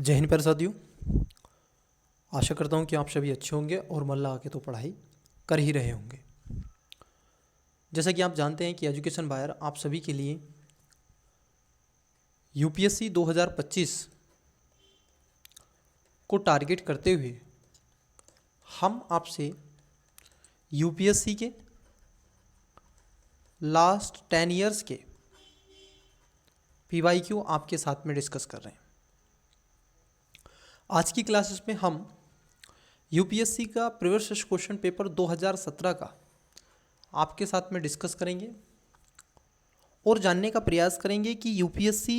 जय हिंद प्यारे साथियों। आशा करता हूँ कि आप सभी अच्छे होंगे और मन लगा के तो पढ़ाई कर ही रहे होंगे। जैसा कि आप जानते हैं कि एजुकेशन बायर आप सभी के लिए यूपीएससी 2025 को टारगेट करते हुए हम आपसे यूपीएससी के लास्ट 10 इयर्स के पीवाईक्यू आपके साथ में डिस्कस कर रहे हैं। आज की क्लासेस में हम यूपीएससी का प्रीवियस क्वेश्चन पेपर 2017 का आपके साथ में डिस्कस करेंगे और जानने का प्रयास करेंगे कि यूपीएससी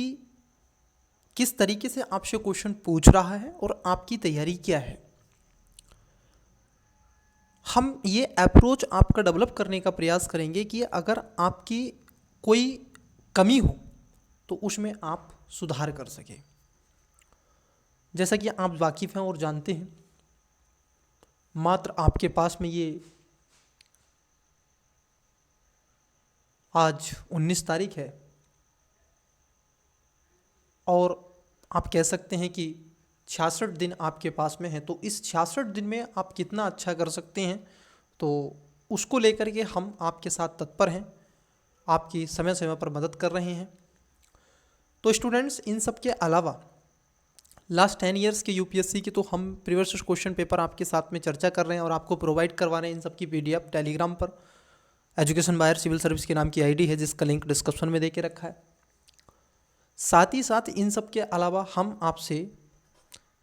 किस तरीके से आपसे क्वेश्चन पूछ रहा है और आपकी तैयारी क्या है। हम ये अप्रोच आपका डेवलप करने का प्रयास करेंगे कि अगर आपकी कोई कमी हो तो उसमें आप सुधार कर सकें। जैसा कि आप वाकिफ़ हैं और जानते हैं, मात्र आपके पास में ये आज 19 तारीख है और आप कह सकते हैं कि 66 दिन आपके पास में है। तो इस 66 दिन में आप कितना अच्छा कर सकते हैं, तो उसको लेकर के हम आपके साथ तत्पर हैं, आपकी समय समय पर मदद कर रहे हैं। तो स्टूडेंट्स, इन सब के अलावा लास्ट 10 इयर्स के यूपीएससी के तो हम प्रीवियस क्वेश्चन पेपर आपके साथ में चर्चा कर रहे हैं और आपको प्रोवाइड करवा रहे हैं। इन सब की पीडीएफ टेलीग्राम पर एजुकेशन बायर सिविल सर्विस के नाम की आईडी है, जिसका लिंक डिस्क्रिप्शन में दे के रखा है। साथ ही साथ इन सब के अलावा हम आपसे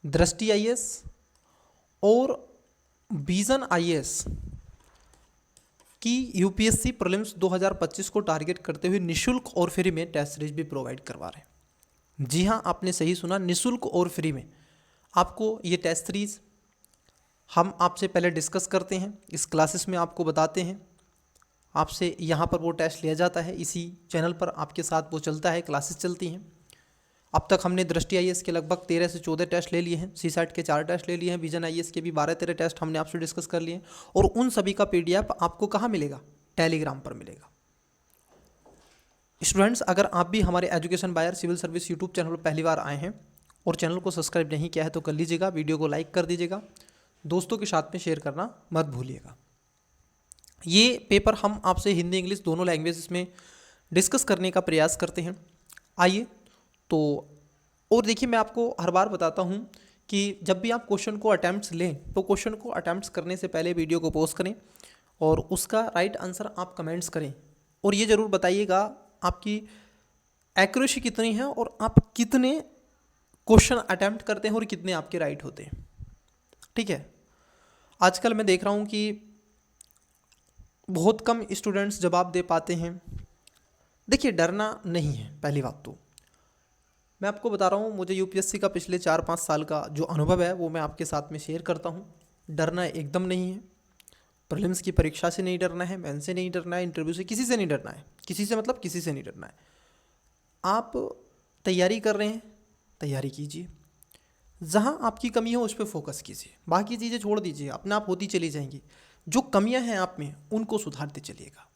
दृष्टि आईएएस और विजन आईएएस की यूपीएससी प्रीलिम्स 2025 को टारगेट करते हुए निशुल्क और फ्री में टेस्ट सीरीज भी प्रोवाइड करवा रहे हैं। जी हाँ, आपने सही सुना, निशुल्क और फ्री में आपको ये टेस्ट सीरीज हम आपसे पहले डिस्कस करते हैं, इस क्लासेस में आपको बताते हैं, आपसे यहाँ पर वो टेस्ट लिया जाता है, इसी चैनल पर आपके साथ वो चलता है, क्लासेस चलती हैं। अब तक हमने दृष्टि आईएएस के लगभग 13 से 14 टेस्ट ले लिए हैं, सीसैट के 4 टेस्ट ले लिए हैं, विजन आईएएस के भी 12-13 टेस्ट हमने आपसे डिस्कस कर लिए हैं और उन सभी का पीडीएफ आपको कहाँ मिलेगा? टेलीग्राम पर मिलेगा। स्टूडेंट्स, अगर आप भी हमारे एजुकेशन बायर सिविल सर्विस यूट्यूब चैनल पर पहली बार आए हैं और चैनल को सब्सक्राइब नहीं किया है तो कर लीजिएगा, वीडियो को लाइक कर दीजिएगा, दोस्तों के साथ में शेयर करना मत भूलिएगा। ये पेपर हम आपसे हिंदी इंग्लिश दोनों लैंग्वेजेस में डिस्कस करने का प्रयास करते हैं। आइए तो, और देखिए, मैं आपको हर बार बताता हूँ कि जब भी आप क्वेश्चन को अटैम्प्ट्स लें तो क्वेश्चन को अटैम्प्ट्स करने से पहले वीडियो को पॉज करें और उसका राइट आंसर आप कमेंट्स करें और ये ज़रूर बताइएगा आपकी एक्यूरेसी कितनी है और आप कितने क्वेश्चन अटैम्प्ट करते हैं और कितने आपके राइट होते हैं। ठीक है, आजकल मैं देख रहा हूँ कि बहुत कम स्टूडेंट्स जवाब दे पाते हैं। देखिए, डरना नहीं है, पहली बात तो मैं आपको बता रहा हूँ, मुझे यूपीएससी का पिछले 4-5 साल का जो अनुभव है वो मैं आपके साथ में शेयर करता हूँ। डरना एकदम नहीं है, प्रीलिम्स की परीक्षा से नहीं डरना है, मेन से नहीं डरना है, इंटरव्यू से, किसी से नहीं डरना है, किसी से मतलब किसी से नहीं डरना है। आप तैयारी कर रहे हैं, तैयारी कीजिए, जहाँ आपकी कमी हो उस पर फोकस कीजिए, बाकी चीज़ें छोड़ दीजिए, अपने आप होती चली जाएंगी। जो कमियां हैं आप में उनको सुधारते चलिएगा।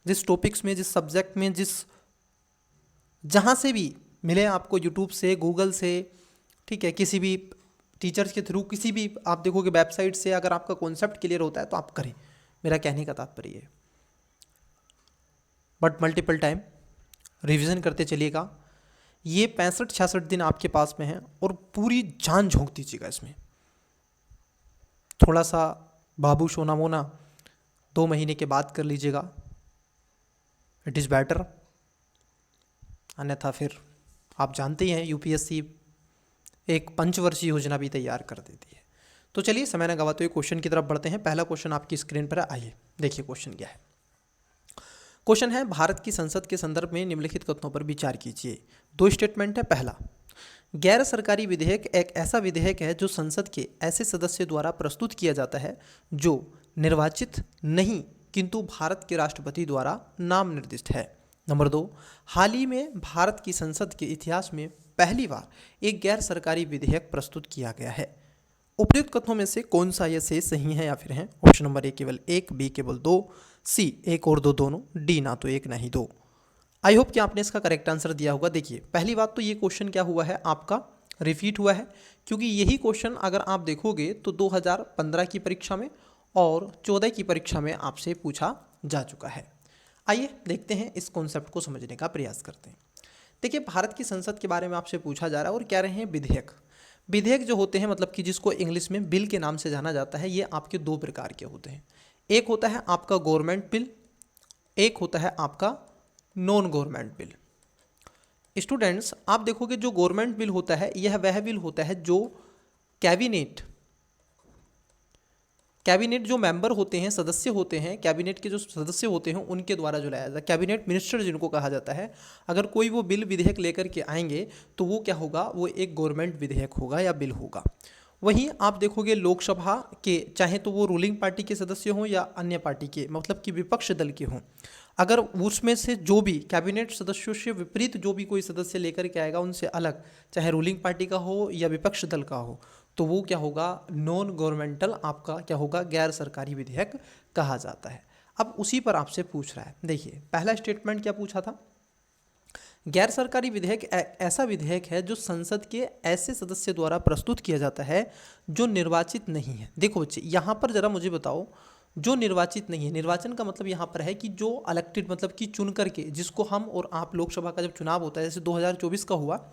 जिस टॉपिक्स में, जिस सब्जेक्ट में, जहाँ से भी मिले आपको, यूट्यूब से, गूगल से, ठीक है, किसी भी टीचर्स के थ्रू, किसी भी आप देखोगे वेबसाइट से, अगर आपका कॉन्सेप्ट क्लियर होता है तो आप करें, मेरा कहने का तात्पर्य है। बट मल्टीपल टाइम रिवीजन करते चलिएगा। ये 65-66 दिन आपके पास में है और पूरी जान झोंक दीजिएगा इसमें। थोड़ा सा बाबू सोना मोना 2 महीने के बाद कर लीजिएगा, इट इज़ बेटर। अन्यथा फिर आप जानते ही हैं यूपीएससी एक पंचवर्षीय योजना भी तैयार कर देती है। तो चलिए समय न गवाते हुए क्वेश्चन की तरफ बढ़ते हैं। पहला क्वेश्चन आपकी स्क्रीन पर आइए, देखिए क्वेश्चन क्या है। क्वेश्चन है, भारत की संसद के संदर्भ में निम्नलिखित कथनों पर विचार कीजिए। 2 स्टेटमेंट है। पहला, गैर सरकारी विधेयक एक ऐसा विधेयक है जो संसद के ऐसे सदस्य द्वारा प्रस्तुत किया जाता है जो निर्वाचित नहीं किंतु भारत के राष्ट्रपति द्वारा नाम निर्दिष्ट है। नंबर 2, हाल ही में भारत की संसद के इतिहास में पहली बार एक गैर सरकारी विधेयक प्रस्तुत किया गया है। उपयुक्त कथनों में से कौन सा यह से सही है या फिर है? ऑप्शन नंबर ए केवल 1, बी केवल 2, सी 1 और 2 दोनों, डी ना तो 1 ना ही 2। आई होप कि आपने इसका करेक्ट आंसर दिया होगा। देखिए, पहली बात तो ये क्वेश्चन क्या हुआ है आपका रिपीट हुआ है, क्योंकि यही क्वेश्चन अगर आप देखोगे तो 2015 की परीक्षा में और 14 की परीक्षा में आपसे पूछा जा चुका है। आइए देखते हैं, इस कॉन्सेप्ट को समझने का प्रयास करते हैं। देखिए, भारत की संसद के बारे में आपसे पूछा जा रहा है और कह रहे हैं विधेयक। विधेयक जो होते हैं, मतलब कि जिसको इंग्लिश में बिल के नाम से जाना जाता है, ये आपके दो प्रकार के होते हैं। एक होता है आपका गवर्नमेंट बिल, एक होता है आपका नॉन गवर्नमेंट बिल। स्टूडेंट्स, आप देखोगे जो गवर्नमेंट बिल होता है, यह वह बिल होता है जो कैबिनेट जो मेंबर होते हैं, सदस्य होते हैं, कैबिनेट के जो सदस्य होते हैं उनके द्वारा जो लाया जाता है, कैबिनेट मिनिस्टर जिनको कहा जाता है। अगर कोई वो बिल विधेयक लेकर के आएंगे तो वो क्या होगा, वो एक गवर्नमेंट विधेयक होगा या बिल होगा। वहीं आप देखोगे लोकसभा के, चाहे तो वो रूलिंग पार्टी के सदस्य हों या अन्य पार्टी के, मतलब कि विपक्ष दल के हों, अगर उसमें से जो भी कैबिनेट सदस्यों से विपरीत जो भी कोई सदस्य लेकर के आएगा उनसे अलग, चाहे रूलिंग पार्टी का हो या विपक्ष दल का हो, तो वो क्या होगा, नॉन गवर्नमेंटल, आपका क्या होगा, गैर सरकारी विधेयक कहा जाता है। अब उसी पर आपसे पूछ रहा है। देखिए, पहला स्टेटमेंट क्या पूछा था, गैर सरकारी विधेयक ऐसा विधेयक है जो संसद के ऐसे सदस्य द्वारा प्रस्तुत किया जाता है जो निर्वाचित नहीं है। देखो बच्चे, यहाँ पर जरा मुझे बताओ, जो निर्वाचित नहीं है, निर्वाचन का मतलब यहाँ पर है कि जो इलेक्टेड, मतलब कि चुन करके, जिसको हम और आप, लोकसभा का जब चुनाव होता है, जैसे 2024 का हुआ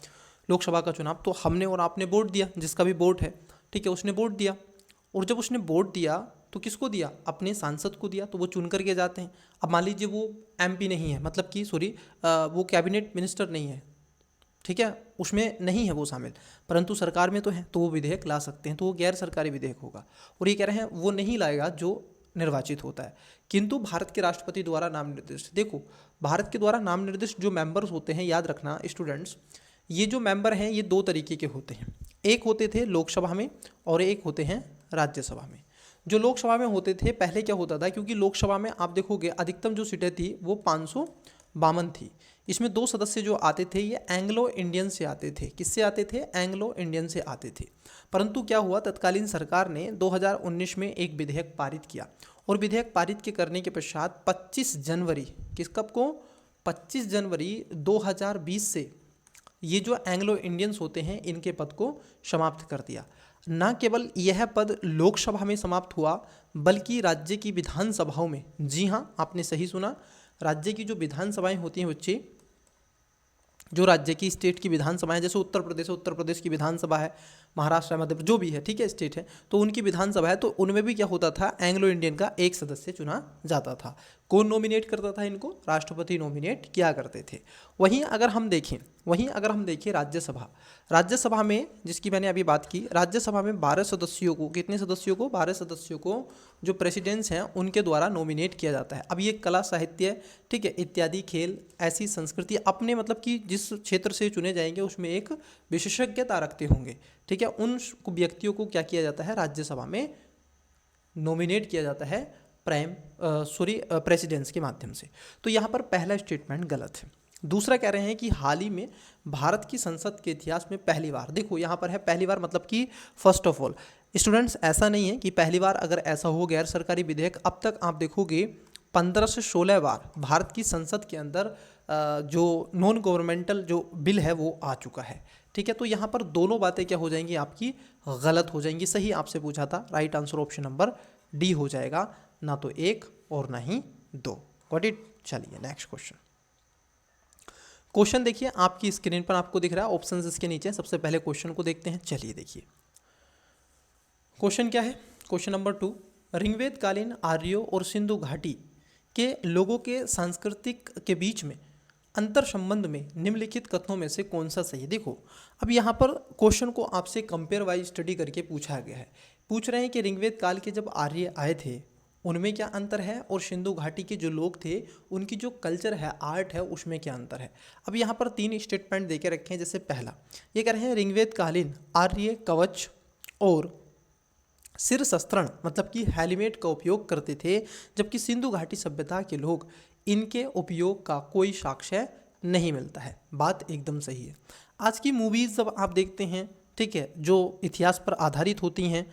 लोकसभा का चुनाव, तो हमने और आपने वोट दिया, जिसका भी वोट है, ठीक है, उसने वोट दिया, और जब उसने वोट दिया तो किसको दिया, अपने सांसद को दिया, तो वो चुन करके जाते हैं। अब मान लीजिए वो एमपी नहीं है, मतलब कि सॉरी, वो कैबिनेट मिनिस्टर नहीं है, ठीक है, उसमें नहीं है वो शामिल, परंतु सरकार में तो है, तो वो विधेयक ला सकते हैं, तो वो गैर सरकारी विधेयक होगा। और ये कह रहे हैं वो नहीं लाएगा जो निर्वाचित होता है, किंतु भारत के राष्ट्रपति द्वारा नाम निर्दिष्ट। देखो, भारत के द्वारा नाम निर्दिष्ट जो मेंबर्स होते हैं, याद रखना स्टूडेंट्स, ये जो मेंबर हैं ये दो तरीके के होते हैं। एक होते थे लोकसभा में और एक होते हैं राज्यसभा में। जो लोकसभा में होते थे, पहले क्या होता था, क्योंकि लोकसभा में आप देखोगे अधिकतम जो सीटें थी वो 552 थी। इसमें दो सदस्य जो आते थे ये एंग्लो इंडियन से आते थे। किससे आते थे, एंग्लो इंडियन से आते थे। परंतु क्या हुआ, तत्कालीन सरकार ने 2019 में एक विधेयक पारित किया, और विधेयक पारित के करने के पश्चात 25 जनवरी, किस कब को, 25 जनवरी 2020 से ये जो एंग्लो इंडियंस होते हैं इनके पद को समाप्त कर दिया। न केवल यह पद लोकसभा में समाप्त हुआ, बल्कि राज्य की विधानसभाओं में, जी हाँ आपने सही सुना, राज्य की जो विधानसभाएं होती हैं बच्चे, जो राज्य की स्टेट की विधानसभाएं, जैसे उत्तर प्रदेश की विधानसभा है, महाराष्ट्र, मध्य प्रदेश, जो भी है, ठीक है, स्टेट है, तो उनकी विधानसभा है, तो उनमें भी क्या होता था, एंग्लो इंडियन का एक सदस्य चुना जाता था। कौन नॉमिनेट करता था इनको, राष्ट्रपति नॉमिनेट किया करते थे। वहीं अगर हम देखें राज्यसभा में, जिसकी मैंने अभी बात की, राज्यसभा में 12 सदस्यों को, कितने सदस्यों को, 12 सदस्यों को जो प्रेसिडेंट्स हैं उनके द्वारा नॉमिनेट किया जाता है। अब ये कला, साहित्य, ठीक है, इत्यादि, खेल, ऐसी संस्कृति, अपने मतलब कि जिस क्षेत्र से चुने जाएंगे उसमें एक विशेषज्ञता रखते होंगे, ठीक है, उन व्यक्तियों को क्या किया जाता है, राज्यसभा में नॉमिनेट किया जाता है प्रेसिडेंट्स के माध्यम से। तो यहाँ पर पहला स्टेटमेंट गलत है। दूसरा कह रहे हैं कि हाल ही में भारत की संसद के इतिहास में पहली बार, देखो यहाँ पर है पहली बार, मतलब कि फर्स्ट ऑफ ऑल स्टूडेंट्स, ऐसा नहीं है कि पहली बार अगर ऐसा हो गैर सरकारी विधेयक, अब तक आप देखोगे 15 से 16 बार भारत की संसद के अंदर जो नॉन गवर्नमेंटल जो बिल है वो आ चुका है, ठीक है। तो यहाँ पर दोनों बातें क्या हो जाएंगी, आपकी गलत हो जाएंगी। सही आपसे पूछा था, right answer option number D हो जाएगा, ना तो एक और ना ही दो। Got it. चलिए नेक्स्ट क्वेश्चन देखिए, आपकी स्क्रीन पर आपको दिख रहा है, ऑप्शंस इसके नीचे। सबसे पहले क्वेश्चन को देखते हैं। चलिए देखिए क्वेश्चन क्या है। क्वेश्चन नंबर 2, ऋग्वेद कालीन आर्यों और सिंधु घाटी के लोगों के सांस्कृतिक के बीच में अंतर संबंध में निम्नलिखित कथनों में से कौन सा सही है। देखो अब यहाँ पर क्वेश्चन को आपसे कंपेयर वाइज स्टडी करके पूछा गया है। पूछ रहे हैं कि ऋग्वेद काल के जब आर्य आए थे उनमें क्या अंतर है, और सिंधु घाटी के जो लोग थे उनकी जो कल्चर है, आर्ट है, उसमें क्या अंतर है। अब यहाँ पर 3 स्टेटमेंट देके रखे हैं। जैसे पहला ये कह रहे हैं ऋग्वेद कालीन आर्य कवच और सिर शस्त्रण मतलब कि हेलमेट का उपयोग करते थे, जबकि सिंधु घाटी सभ्यता के लोग इनके उपयोग का कोई साक्ष्य नहीं मिलता है। बात एकदम सही है। आज की मूवीज़ जब आप देखते हैं, ठीक है, जो इतिहास पर आधारित होती हैं,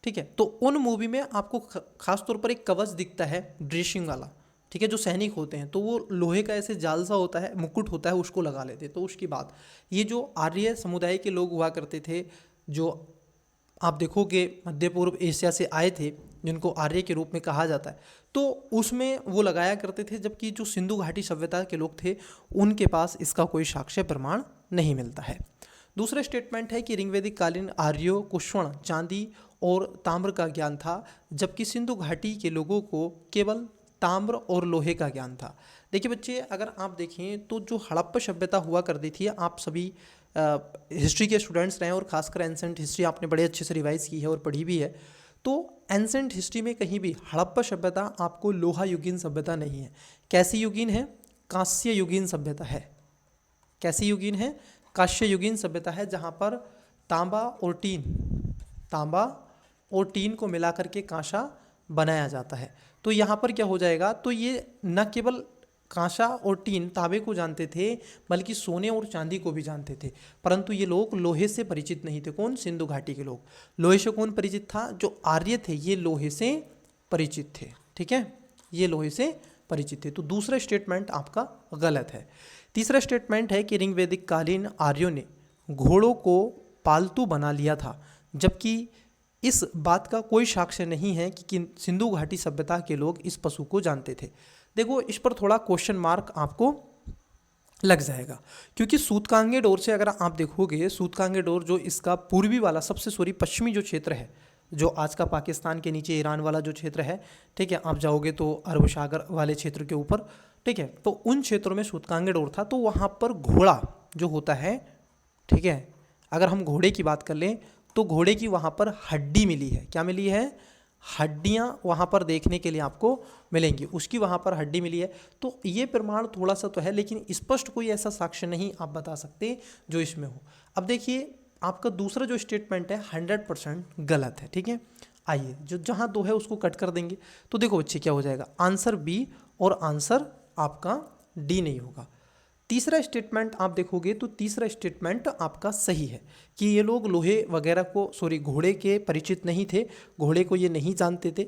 ठीक है, तो उन मूवी में आपको खास तौर पर एक कवच दिखता है ड्रेसिंग वाला, ठीक है, जो सैनिक होते हैं तो वो लोहे का ऐसे जाल सा होता है, मुकुट होता है, उसको लगा लेते। तो उसकी बात, ये जो आर्य समुदाय के लोग हुआ करते थे, जो आप देखोगे मध्य पूर्व एशिया से आए थे, जिनको आर्य के रूप में कहा जाता है, तो उसमें वो लगाया करते थे। जबकि जो सिंधु घाटी सभ्यता के लोग थे उनके पास इसका कोई साक्ष्य प्रमाण नहीं मिलता है। दूसरा स्टेटमेंट है कि ऋग्वैदिक कालीन आर्यों को स्वर्ण, चांदी और ताम्र का ज्ञान था, जबकि सिंधु घाटी के लोगों को केवल ताम्र और लोहे का ज्ञान था। देखिए बच्चे, अगर आप देखें तो जो हड़प्पा सभ्यता हुआ करती थी, आप सभी हिस्ट्री के स्टूडेंट्स रहे हैं और खासकर एंसेंट हिस्ट्री आपने बड़े अच्छे से रिवाइज की है और पढ़ी भी है, तो एंसेंट हिस्ट्री में कहीं भी हड़प्पा सभ्यता आपको लोहा युगीन सभ्यता नहीं है। कैसी युगीन है? कांस्य युगीन सभ्यता है। कैसी युगीन है? कांस्य युगीन सभ्यता है, जहाँ पर तांबा और टीन को मिला करके कांसा बनाया जाता है। तो यहाँ पर क्या हो जाएगा, तो ये न केवल कांसा और टीन तांबे को जानते थे, बल्कि सोने और चांदी को भी जानते थे। परंतु ये लोग लोहे से परिचित नहीं थे। कौन? सिंधु घाटी के लोग। लोहे से कौन परिचित था? जो आर्य थे ये लोहे से परिचित थे। ठीक है, ये लोहे से परिचित थे। तो दूसरा स्टेटमेंट आपका गलत है। तीसरा स्टेटमेंट है कि ऋग्वैदिक कालीन आर्यों ने घोड़ों को पालतू बना लिया था, जबकि इस बात का कोई साक्ष्य नहीं है कि सिंधु घाटी सभ्यता के लोग इस पशु को जानते थे। देखो, इस पर थोड़ा क्वेश्चन मार्क आपको लग जाएगा, क्योंकि सूतकांगे डोर से अगर आप देखोगे, सूतकांगे डोर जो इसका पूर्वी वाला पश्चिमी जो क्षेत्र है, जो आज का पाकिस्तान के नीचे ईरान वाला जो क्षेत्र है, ठीक है, आप जाओगे तो अरब सागर वाले क्षेत्र के ऊपर, ठीक है, तो उन क्षेत्रों में सूतकांगे डोर था। तो वहाँ पर घोड़ा जो होता है, ठीक है, अगर हम घोड़े की बात कर लें तो घोड़े की वहाँ पर हड्डी मिली है। क्या मिली है? हड्डियाँ वहाँ पर देखने के लिए आपको मिलेंगी, उसकी वहाँ पर हड्डी मिली है। तो ये प्रमाण थोड़ा सा तो है, लेकिन स्पष्ट कोई ऐसा साक्ष्य नहीं आप बता सकते जो इसमें हो। अब देखिए, आपका दूसरा जो स्टेटमेंट है 100% गलत है। ठीक है, आइए जो जहाँ दो है उसको कट कर देंगे। तो देखो बच्चे, क्या हो जाएगा? आंसर बी और आंसर आपका डी नहीं होगा। तीसरा स्टेटमेंट आप देखोगे तो तीसरा स्टेटमेंट आपका सही है कि ये लोग लोहे वगैरह को, घोड़े के परिचित नहीं थे, घोड़े को ये नहीं जानते थे।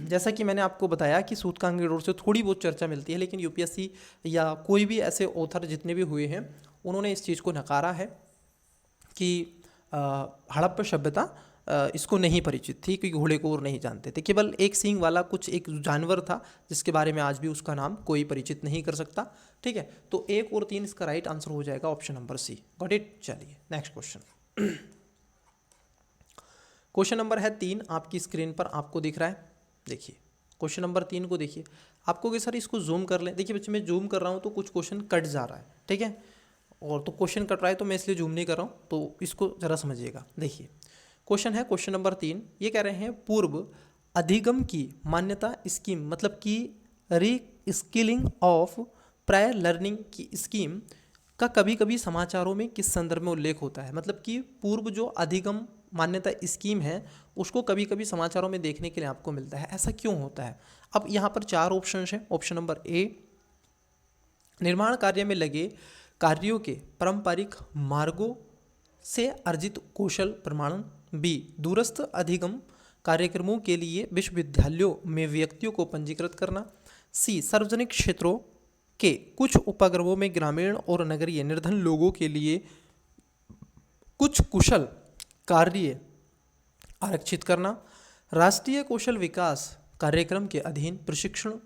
जैसा कि मैंने आपको बताया कि सूतकांगे डोर से थोड़ी बहुत चर्चा मिलती है, लेकिन यूपीएससी या कोई भी ऐसे ऑथर जितने भी हुए हैं उन्होंने इस चीज़ को नकारा है कि हड़प्पा सभ्यता इसको नहीं परिचित थी, क्योंकि घोड़े को और नहीं जानते थे। केवल एक सींग वाला कुछ एक जानवर था जिसके बारे में आज भी उसका नाम कोई परिचित नहीं कर सकता। ठीक है, तो 1 और 3 इसका राइट आंसर हो जाएगा, option number C. Got it? चलिए नेक्स्ट क्वेश्चन। क्वेश्चन नंबर है 3, आपकी स्क्रीन पर आपको दिख रहा है। देखिए क्वेश्चन नंबर 3 को देखिए। आपको कि सर इसको जूम कर लें। देखिए बच्चे, मैं जूम कर रहा हूँ तो कुछ क्वेश्चन कट जा रहा है, ठीक है, और तो क्वेश्चन कट रहा है तो मैं इसलिए जूम नहीं कर रहा हूँ, तो इसको ज़रा समझिएगा। देखिए क्वेश्चन है, क्वेश्चन नंबर 3, ये कह रहे हैं पूर्व अधिगम की मान्यता स्कीम, मतलब कि री स्किलिंग ऑफ प्रायर लर्निंग की स्कीम का कभी कभी समाचारों में किस संदर्भ में उल्लेख होता है? मतलब कि पूर्व जो अधिगम मान्यता स्कीम है उसको कभी कभी समाचारों में देखने के लिए आपको मिलता है, ऐसा क्यों होता है? अब यहाँ पर 4 ऑप्शन है। ऑप्शन नंबर ए, निर्माण कार्य में लगे कार्यों के पारंपरिक मार्गों से अर्जित कौशल प्रमाणन। बी, दूरस्थ अधिगम कार्यक्रमों के लिए विश्वविद्यालयों में व्यक्तियों को पंजीकृत करना। सी, सार्वजनिक क्षेत्रों के कुछ उपग्रहों में ग्रामीण और नगरीय निर्धन लोगों के लिए कुछ कुशल कार्य आरक्षित करना। राष्ट्रीय कौशल विकास कार्यक्रम के अधीन प्रशिक्षण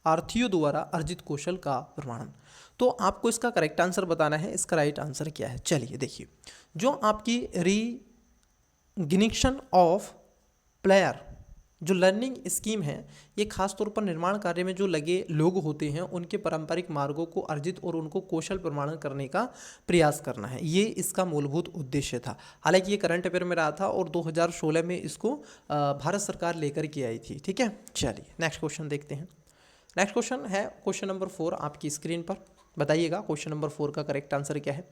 आर्थियों द्वारा अर्जित कौशल का प्रमाणन। तो आपको इसका करेक्ट आंसर बताना है। इसका राइट आंसर क्या है? चलिए देखिए, जो आपकी रिकग्निशन ऑफ प्लेयर जो लर्निंग स्कीम है, ये खास तौर पर निर्माण कार्य में जो लगे लोग होते हैं उनके पारंपरिक मार्गों को अर्जित और उनको कौशल प्रमाणन करने का प्रयास करना है, ये इसका मूलभूत उद्देश्य था। हालांकि ये करंट अफेयर में रहा था और 2016 में इसको भारत सरकार लेकर के आई थी। ठीक है, चलिए नेक्स्ट क्वेश्चन देखते हैं। नेक्स्ट क्वेश्चन है क्वेश्चन नंबर 4 आपकी स्क्रीन पर। बताइएगा क्वेश्चन नंबर 4 का करेक्ट आंसर क्या है।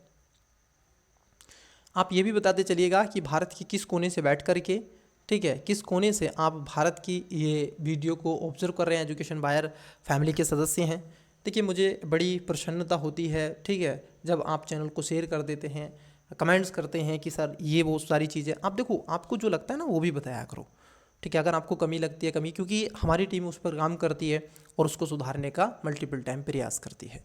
आप ये भी बताते चलिएगा कि भारत के किस कोने से बैठ करके, ठीक है, किस कोने से आप भारत की ये वीडियो को ऑब्जर्व कर रहे हैं। एजुकेशन बायर फैमिली के सदस्य हैं। देखिए मुझे बड़ी प्रसन्नता होती है, ठीक है, जब आप चैनल को शेयर कर देते हैं, कमेंट्स करते हैं कि सर ये वो सारी चीज़ें आप देखो, आपको जो लगता है ना वो भी बताया करो। ठीक है, अगर आपको कमी लगती है कमी, क्योंकि हमारी टीम उस पर काम करती है और उसको सुधारने का मल्टीपल टाइम प्रयास करती है।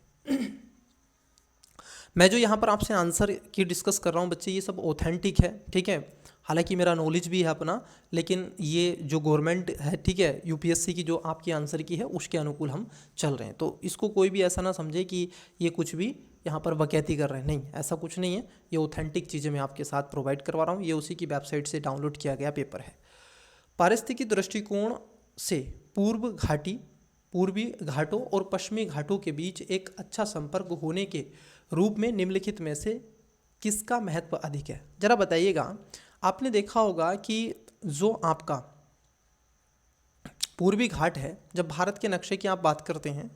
मैं जो यहाँ पर आपसे आंसर की डिस्कस कर रहा हूँ बच्चे, ये सब ऑथेंटिक है, ठीक है। हालांकि मेरा नॉलेज भी है अपना, लेकिन ये जो गवर्नमेंट है, ठीक है, यूपीएससी की जो आपकी आंसर की है उसके अनुकूल हम चल रहे हैं। तो इसको कोई भी ऐसा ना समझे कि ये कुछ भी यहाँ पर वकैती कर रहे हैं, नहीं, ऐसा कुछ नहीं है। ये ऑथेंटिक चीज़ें मैं आपके साथ प्रोवाइड करवा रहा हूँ। ये उसी की वेबसाइट से डाउनलोड किया गया पेपर है। पारिस्थितिकी दृष्टिकोण से पूर्वी घाटों और पश्चिमी घाटों के बीच एक अच्छा संपर्क होने के रूप में निम्नलिखित में से किसका महत्व अधिक है? जरा बताइएगा। आपने देखा होगा कि जो आपका पूर्वी घाट है, जब भारत के नक्शे की आप बात करते हैं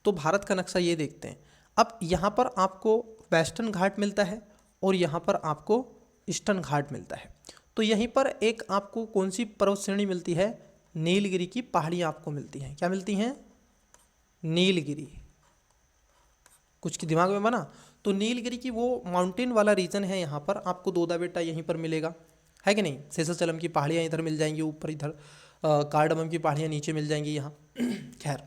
तो भारत का नक्शा ये देखते हैं। अब यहाँ पर आपको वेस्टर्न घाट मिलता है और यहाँ पर आपको ईस्टर्न घाट मिलता है। तो यहीं पर एक आपको कौन सी पर्वत श्रेणी मिलती है? नीलगिरी की पहाड़ियाँ आपको मिलती हैं। क्या मिलती हैं? नीलगिरी। कुछ की दिमाग में बना? तो नीलगिरी की वो माउंटेन वाला रीजन है, यहाँ पर आपको दोदा बेटा यहीं पर मिलेगा, है कि नहीं। शेषाचलम की पहाड़ियाँ इधर मिल जाएंगी ऊपर, इधर कार्डमम की पहाड़ियाँ नीचे मिल जाएंगी यहाँ। खैर,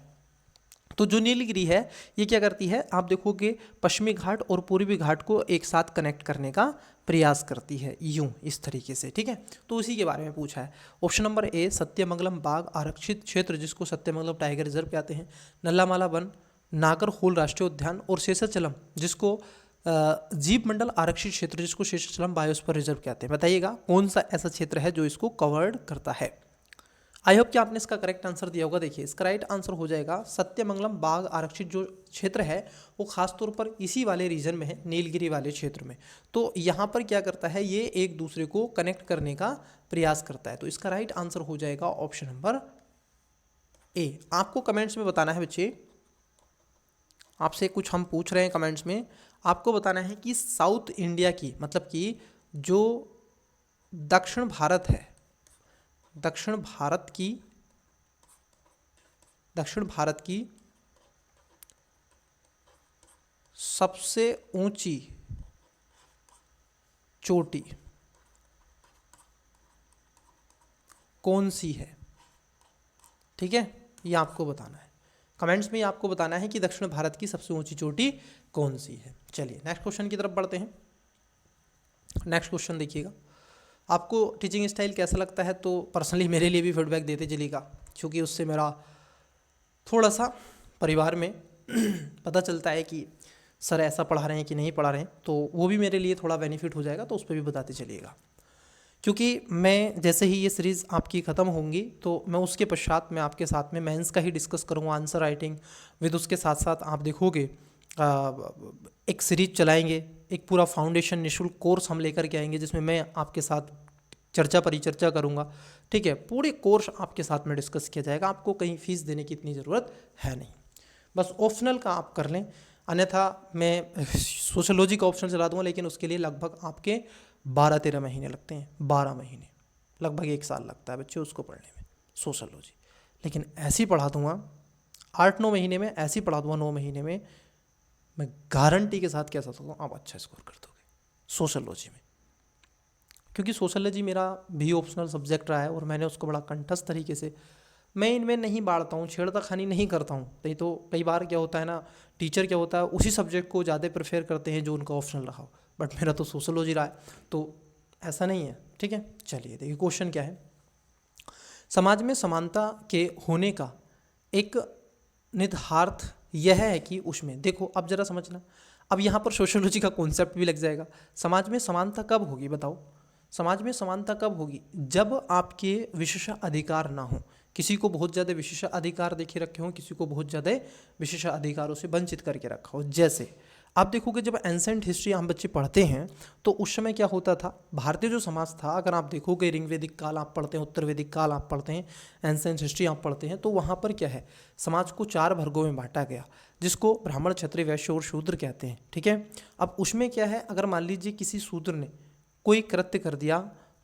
तो जो नीलगिरी है ये क्या करती है, आप देखोगे पश्चिमी घाट और पूर्वी घाट को एक साथ कनेक्ट करने का प्रयास करती है, यूं इस तरीके से, ठीक है। तो उसी के बारे में पूछा है। ऑप्शन नंबर ए, सत्यमंगलम बाघ आरक्षित क्षेत्र जिसको सत्यमंगलम टाइगर रिजर्व कहते हैं, नल्लामाला वन, नागरहोल राष्ट्रीय उद्यान, और शेषाचलम जिसको जीव मंडल आरक्षित क्षेत्र जिसको शेषाचलम बायोस्फीयर रिजर्व कहते हैं। बताइएगा कौन सा ऐसा क्षेत्र है जो इसको कवर्ड करता है। आई होप कि आपने इसका करेक्ट आंसर दिया होगा। देखिए, इसका राइट आंसर हो जाएगा सत्यमंगलम बाघ आरक्षित जो क्षेत्र है वो खासतौर पर इसी वाले रीजन में है, नीलगिरी वाले क्षेत्र में। तो यहाँ पर क्या करता है, ये एक दूसरे को कनेक्ट करने का प्रयास करता है। तो इसका राइट आंसर हो जाएगा ऑप्शन नंबर ए। आपको कमेंट्स में बताना है बच्चे, आपसे कुछ हम पूछ रहे हैं कमेंट्स में, आपको बताना है कि साउथ इंडिया की, मतलब कि जो दक्षिण भारत है, दक्षिण भारत की सबसे ऊंची चोटी कौन सी है? ठीक है, ये आपको बताना है कमेंट्स में। आपको बताना है कि दक्षिण भारत की सबसे ऊंची चोटी कौन सी है। चलिए नेक्स्ट क्वेश्चन की तरफ बढ़ते हैं। नेक्स्ट क्वेश्चन देखिएगा, आपको टीचिंग स्टाइल कैसा लगता है? तो पर्सनली मेरे लिए भी फीडबैक देते चलिएगा, क्योंकि उससे मेरा थोड़ा सा परिवार में पता चलता है कि सर ऐसा पढ़ा रहे हैं कि नहीं पढ़ा रहे हैं, तो वो भी मेरे लिए थोड़ा बेनिफिट हो जाएगा, तो उस पर भी बताते चलिएगा। क्योंकि मैं जैसे ही ये सीरीज़ आपकी ख़त्म होंगी तो मैं उसके पश्चात मैं आपके साथ में मेंस का ही डिस्कस करूँगा, आंसर राइटिंग विद, उसके साथ साथ आप देखोगे एक सीरीज चलाएंगे, एक पूरा फाउंडेशन निःशुल्क कोर्स हम लेकर के आएंगे जिसमें मैं आपके साथ परिचर्चा करूँगा, ठीक है। पूरे कोर्स आपके साथ में डिस्कस किया जाएगा, आपको कहीं फीस देने की इतनी ज़रूरत है नहीं, बस ऑप्शनल का आप कर लें। अन्यथा मैं सोशलॉजी का ऑप्शन चला दूँगा, लेकिन उसके लिए लगभग आपके 12-13 महीने लगते हैं, 12 महीने, लगभग 1 साल लगता है बच्चे उसको पढ़ने में सोशलॉजी। लेकिन ऐसी पढ़ा दूँगा 8-9 महीने में, ऐसी पढ़ा दूँगा 9 महीने में, मैं गारंटी के साथ कह सकता हूँ आप अच्छा स्कोर कर दोगे सोशलॉजी में। क्योंकि सोशलॉजी मेरा भी ऑप्शनल सब्जेक्ट रहा है और मैंने उसको बड़ा कंठस्थ तरीके से, मैं इनमें नहीं बाढ़ता हूँ, छेड़खानी नहीं करता हूँ। नहीं तो कई बार क्या होता है ना, टीचर क्या होता है उसी सब्जेक्ट को ज़्यादा प्रेफर करते हैं जो उनका ऑप्शनल रहा हो, बट मेरा तो सोशलॉजी रहा है, तो ऐसा नहीं है, ठीक है। चलिए देखिए क्वेश्चन क्या है। समाज में समानता के होने का एक निहितार्थ यह है कि उसमें, देखो अब जरा समझना, अब यहाँ पर सोशलॉजी का कॉन्सेप्ट भी लग जाएगा। समाज में समानता कब होगी बताओ? समाज में समानता कब होगी? जब आपके विशेष अधिकार ना हो। किसी को बहुत ज़्यादा विशेष अधिकार देखे रखे हों, किसी को बहुत ज़्यादा विशेष अधिकारों से वंचित करके रखा हो। जैसे आप देखोगे जब एंसेंट हिस्ट्री हम बच्चे पढ़ते हैं तो उस समय क्या होता था, भारतीय जो समाज था, अगर आप देखोगे ऋग्वेदिक काल आप पढ़ते हैं, उत्तर वैदिक काल आप पढ़ते हैं, एंसेंट हिस्ट्री आप पढ़ते हैं, तो वहाँ पर क्या है, समाज को 4 वर्गों में बांटा गया, जिसको ब्राह्मण, क्षत्रिय, वैश्य और शूद्र कहते हैं, ठीक है। अब उसमें क्या है, अगर मान लीजिए किसी शूद्र ने कोई कृत्य कर दिया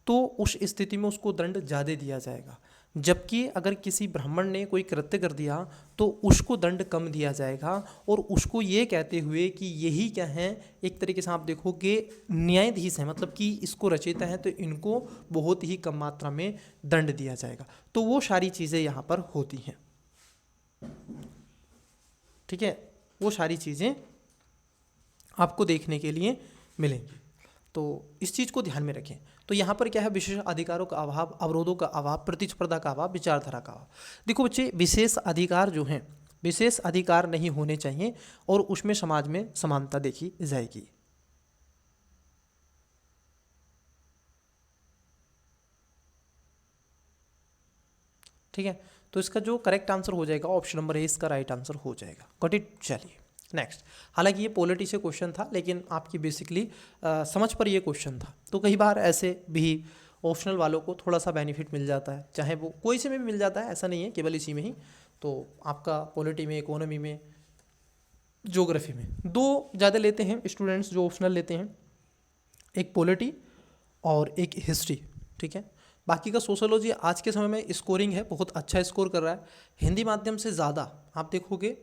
तो उस स्थिति में उसको दंड ज़्यादा दिया जाएगा। जबकि अगर किसी ब्राह्मण ने कोई कृत्य कर दिया तो उसको दंड कम दिया जाएगा, और उसको ये कहते हुए कि यही क्या है, एक तरीके से आप देखोगे न्यायाधीश हैं, मतलब कि इसको रचयिता हैं, तो इनको बहुत ही कम मात्रा में दंड दिया जाएगा। तो वो सारी चीज़ें यहाँ पर होती हैं, ठीक है, वो सारी चीज़ें आपको देखने के लिए मिलेंगी। तो इस चीज़ को ध्यान में रखें। तो यहाँ पर क्या है, विशेष अधिकारों का अभाव, अवरोधों का अभाव, प्रतिस्पर्धा का अभाव, विचारधारा का अभाव। देखो बच्चे, विशेष अधिकार जो हैं, विशेष अधिकार नहीं होने चाहिए और उसमें समाज में समानता देखी जाएगी। ठीक है, तो इसका जो करेक्ट आंसर हो जाएगा ऑप्शन नंबर ए इसका राइट आंसर हो जाएगा। Got it. चलिए नेक्स्ट। हालांकि ये पॉलिटी से क्वेश्चन था, लेकिन आपकी बेसिकली समझ पर ये क्वेश्चन था। तो कई बार ऐसे भी ऑप्शनल वालों को थोड़ा सा बेनिफिट मिल जाता है, चाहे वो कोई से में भी मिल जाता है, ऐसा नहीं है केवल इसी में ही। तो आपका पॉलिटी में, इकोनॉमी में, ज्योग्राफी में दो ज़्यादा लेते हैं स्टूडेंट्स जो ऑप्शनल लेते हैं, एक पॉलिटी और एक हिस्ट्री। ठीक है, बाकी का सोशोलॉजी आज के समय में स्कोरिंग है, बहुत अच्छा स्कोर कर रहा है। हिंदी माध्यम से ज़्यादा आप देखोगे,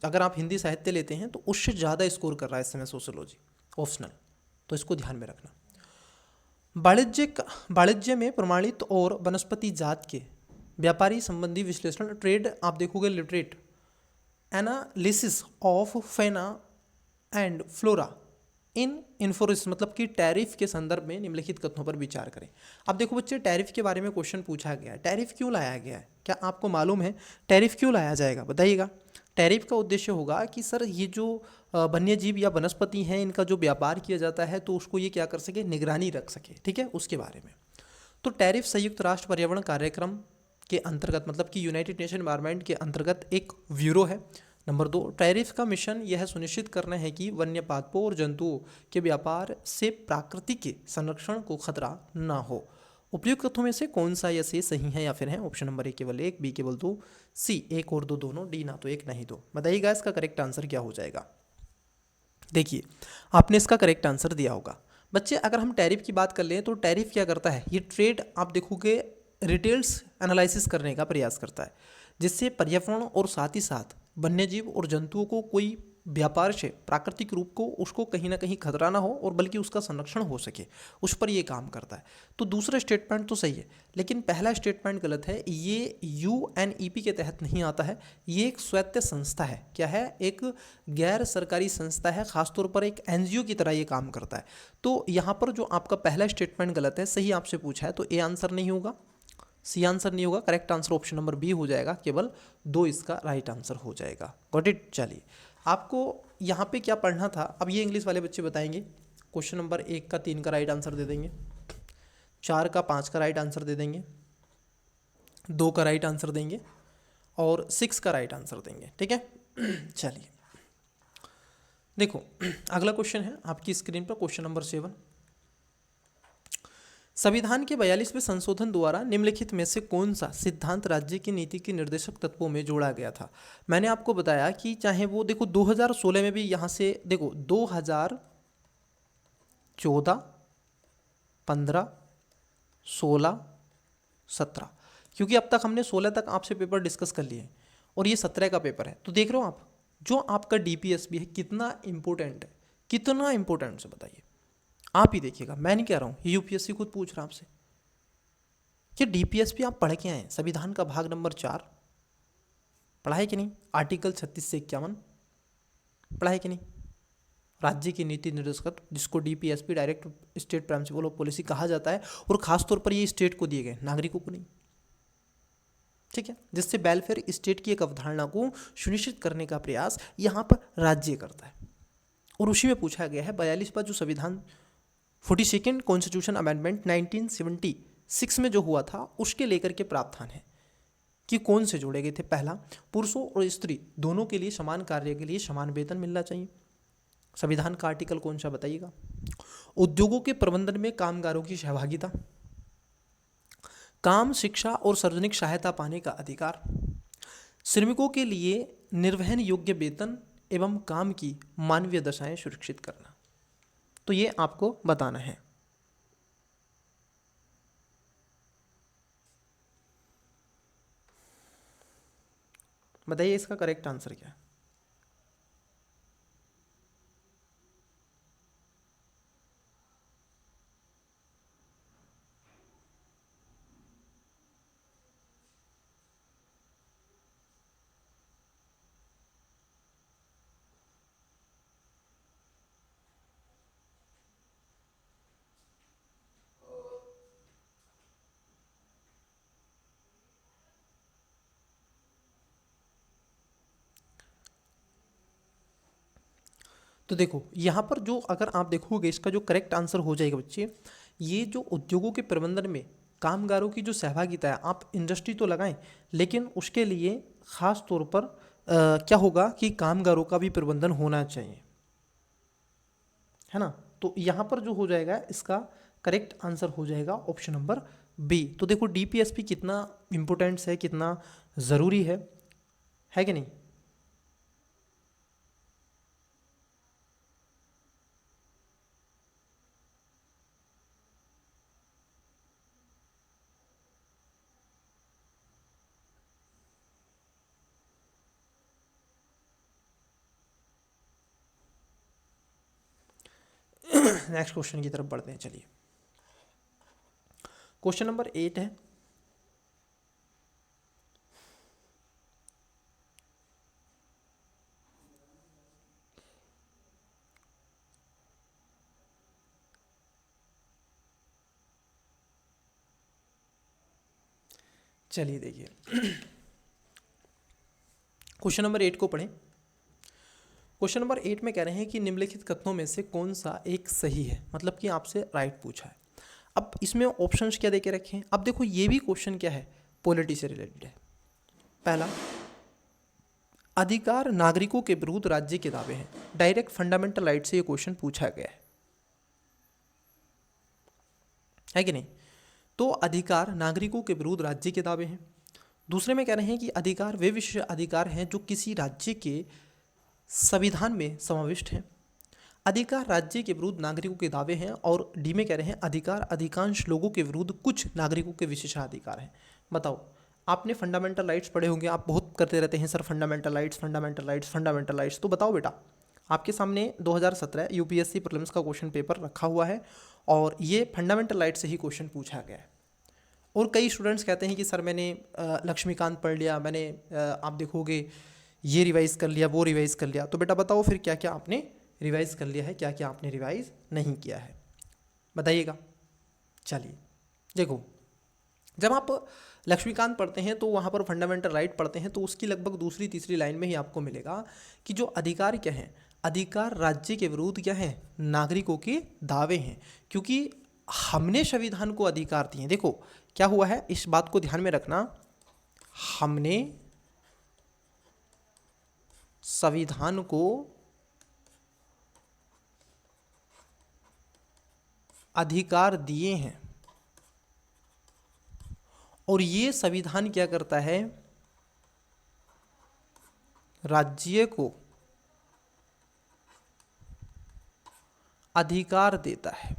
अगर आप हिंदी साहित्य लेते हैं तो उससे ज़्यादा स्कोर कर रहा है इस समय सोशोलॉजी ऑप्शनल, तो इसको ध्यान में रखना। वाणिज्य में प्रमाणित और वनस्पति जात के व्यापारी संबंधी विश्लेषण, ट्रेड आप देखोगे literate, analysis of fauna and flora in इन्फोरिस, मतलब कि टैरिफ के संदर्भ में निम्नलिखित कथनों पर विचार करें। अब देखो बच्चे, टैरिफ के बारे में क्वेश्चन पूछा गया है। टैरिफ क्यों लाया गया है, क्या आपको मालूम है टैरिफ क्यों लाया जाएगा, बताइएगा। टैरिफ का उद्देश्य होगा कि सर ये जो वन्य जीव या वनस्पति हैं, इनका जो व्यापार किया जाता है तो उसको ये क्या कर सके, निगरानी रख सके। ठीक है, उसके बारे में। तो टैरिफ संयुक्त राष्ट्र पर्यावरण कार्यक्रम के अंतर्गत, मतलब कि यूनाइटेड नेशन एनवायरनमेंट के अंतर्गत एक ब्यूरो है। नंबर 2, टैरिफ का मिशन यह सुनिश्चित करना है कि वन्य पादपों और जंतुओं के व्यापार से प्राकृतिक संरक्षण को खतरा ना हो। उपयुक्त तथ्यों में से कौन सा या से सही है या फिर है? ऑप्शन नंबर ए केवल एक, बी केवल दो, सी एक और दो दोनों, डी ना तो एक ना ही दो। बताइएगा इसका करेक्ट आंसर क्या हो जाएगा। देखिए, आपने इसका करेक्ट आंसर दिया होगा। बच्चे, अगर हम टैरिफ की बात कर लें तो टैरिफ क्या करता है, ये ट्रेड आप देखोगे रिटेल्स एनालिसिस करने का प्रयास करता है, जिससे पर्यावरण और साथ ही साथ वन्यजीव और जंतुओं को कोई व्यापार से प्राकृतिक रूप को उसको कहीं ना कहीं खतरा ना हो और बल्कि उसका संरक्षण हो सके, उस पर ये काम करता है। तो दूसरा स्टेटमेंट तो सही है, लेकिन पहला स्टेटमेंट गलत है। ये यूएनईपी के तहत नहीं आता है, ये एक स्वायत्त संस्था है। क्या है? एक गैर सरकारी संस्था है, खासतौर पर एक एनजीओ की तरह ये काम करता है। तो यहाँ पर जो आपका पहला स्टेटमेंट गलत है, सही आपसे पूछा है तो ए आंसर नहीं होगा, सी आंसर नहीं होगा, correct answer option number B हो जाएगा, केवल 2 इसका राइट आंसर हो जाएगा। Got it. चलिए, आपको यहाँ पे क्या पढ़ना था, अब ये इंग्लिश वाले बच्चे बताएंगे। क्वेश्चन नंबर 1 का 3 का राइट आंसर दे देंगे, 4 का 5 का राइट आंसर दे देंगे, 2 का राइट आंसर देंगे और 6 का राइट आंसर देंगे। ठीक है, चलिए देखो, अगला क्वेश्चन है आपकी स्क्रीन पर, क्वेश्चन नंबर 7। संविधान के 42वें संशोधन द्वारा निम्नलिखित में से कौन सा सिद्धांत राज्य की नीति के निर्देशक तत्वों में जोड़ा गया था? मैंने आपको बताया कि चाहे वो देखो 2016 में भी यहाँ से देखो 2014, 15, 16, 17, क्योंकि अब तक हमने 16 तक आपसे पेपर डिस्कस कर लिए और ये 17 का पेपर है। तो देख रहे हो आप, जो आपका डीपीएसबी है कितना इंपॉर्टेंट है, कितना इंपॉर्टेंट से बताइए। आप ही देखिएगा, मैं नहीं कह रहा हूँ, यूपीएससी खुद पूछ रहा आपसे कि डीपीएसपी आप पढ़ के आए। संविधान का भाग नंबर 4 पढ़ा है कि नहीं? आर्टिकल 36 से 51 पढ़ा है कि नहीं? राज्य की नीति निर्देशक, जिसको DPSP direct state principle of policy कहा जाता है, और खासतौर पर ये स्टेट को दिए गए, नागरिकों को नहीं। ठीक है, जिससे वेलफेयर स्टेट की एक अवधारणा को सुनिश्चित करने का प्रयास यहाँ पर राज्य करता है। और उसी में पूछा गया है 42वां जो संविधान 42nd कॉन्स्टिट्यूशन अमेंडमेंट 1976 में जो हुआ था, उसके लेकर के प्रावधान है कि कौन से जोड़े गए थे। पहला, पुरुषों और स्त्री दोनों के लिए समान कार्य के लिए समान वेतन मिलना चाहिए। संविधान का आर्टिकल कौन सा बताइएगा? उद्योगों के प्रबंधन में कामगारों की सहभागिता, काम, शिक्षा और सार्वजनिक सहायता पाने का अधिकार, श्रमिकों के लिए निर्वहन योग्य वेतन एवं काम की मानवीय दशाएं सुरक्षित करना। तो ये आपको बताना है। बताइए इसका करेक्ट आंसर क्या है। तो देखो यहाँ पर जो अगर आप देखोगे इसका जो करेक्ट आंसर हो जाएगा बच्चे, ये जो उद्योगों के प्रबंधन में कामगारों की जो सहभागिता है, आप इंडस्ट्री तो लगाएं लेकिन उसके लिए खास तौर पर क्या होगा कि कामगारों का भी प्रबंधन होना चाहिए, है ना। तो यहाँ पर जो हो जाएगा इसका करेक्ट आंसर हो जाएगा ऑप्शन नंबर बी। तो देखो डीपीएसपी कितना इम्पोर्टेंट्स है, कितना ज़रूरी है कि नहीं। नेक्स्ट क्वेश्चन की तरफ बढ़ते हैं, चलिए क्वेश्चन नंबर 8 है। चलिए देखिए क्वेश्चन नंबर 8 को पढ़ें। क्वेश्चन नंबर 8 में कह रहे हैं कि निम्नलिखित कथनों में से कौन सा एक सही है, मतलब कि आपसे राइट पूछा है। अब इसमें ऑप्शंस क्या देके रखे हैं, अब देखो ये भी क्वेश्चन क्या है, पॉलिटी से रिलेटेड है। पहला, अधिकार नागरिकों के विरुद्ध राज्य के दावे हैं। डायरेक्ट फंडामेंटल राइट से ये क्वेश्चन पूछा गया है कि नहीं। तो अधिकार नागरिकों के विरुद्ध राज्य के दावे हैं। दूसरे में कह रहे हैं कि अधिकार वे विशेष अधिकार हैं जो किसी राज्य के संविधान में समाविष्ट हैं। अधिकार राज्य के विरुद्ध नागरिकों के दावे हैं। और डी में कह रहे हैं अधिकार अधिकांश लोगों के विरुद्ध कुछ नागरिकों के विशेषाधिकार हैं। बताओ, आपने फंडामेंटल राइट्स पढ़े होंगे, आप बहुत करते रहते हैं sir fundamental rights fundamental rights fundamental rights. तो बताओ बेटा, आपके सामने 2017 यूपीएससी प्रीलिम्स का क्वेश्चन पेपर रखा हुआ है और ये फंडामेंटल राइट से ही क्वेश्चन पूछा गया है। और कई स्टूडेंट्स कहते हैं कि सर मैंने लक्ष्मीकांत पढ़ लिया, मैंने आप देखोगे ये रिवाइज कर लिया, वो रिवाइज कर लिया। तो बेटा बताओ फिर क्या क्या आपने रिवाइज कर लिया है, क्या क्या आपने रिवाइज नहीं किया है, बताइएगा। चलिए देखो, जब आप लक्ष्मीकांत पढ़ते हैं तो वहाँ पर फंडामेंटल राइट पढ़ते हैं तो उसकी लगभग दूसरी तीसरी लाइन में ही आपको मिलेगा कि जो अधिकार क्या है, अधिकार राज्य के विरुद्ध क्या है, नागरिकों के दावे हैं। क्योंकि हमने संविधान को अधिकार दिए। देखो क्या हुआ है, इस बात को ध्यान में रखना, हमने संविधान को अधिकार दिए हैं और ये संविधान क्या करता है, राज्य को अधिकार देता है।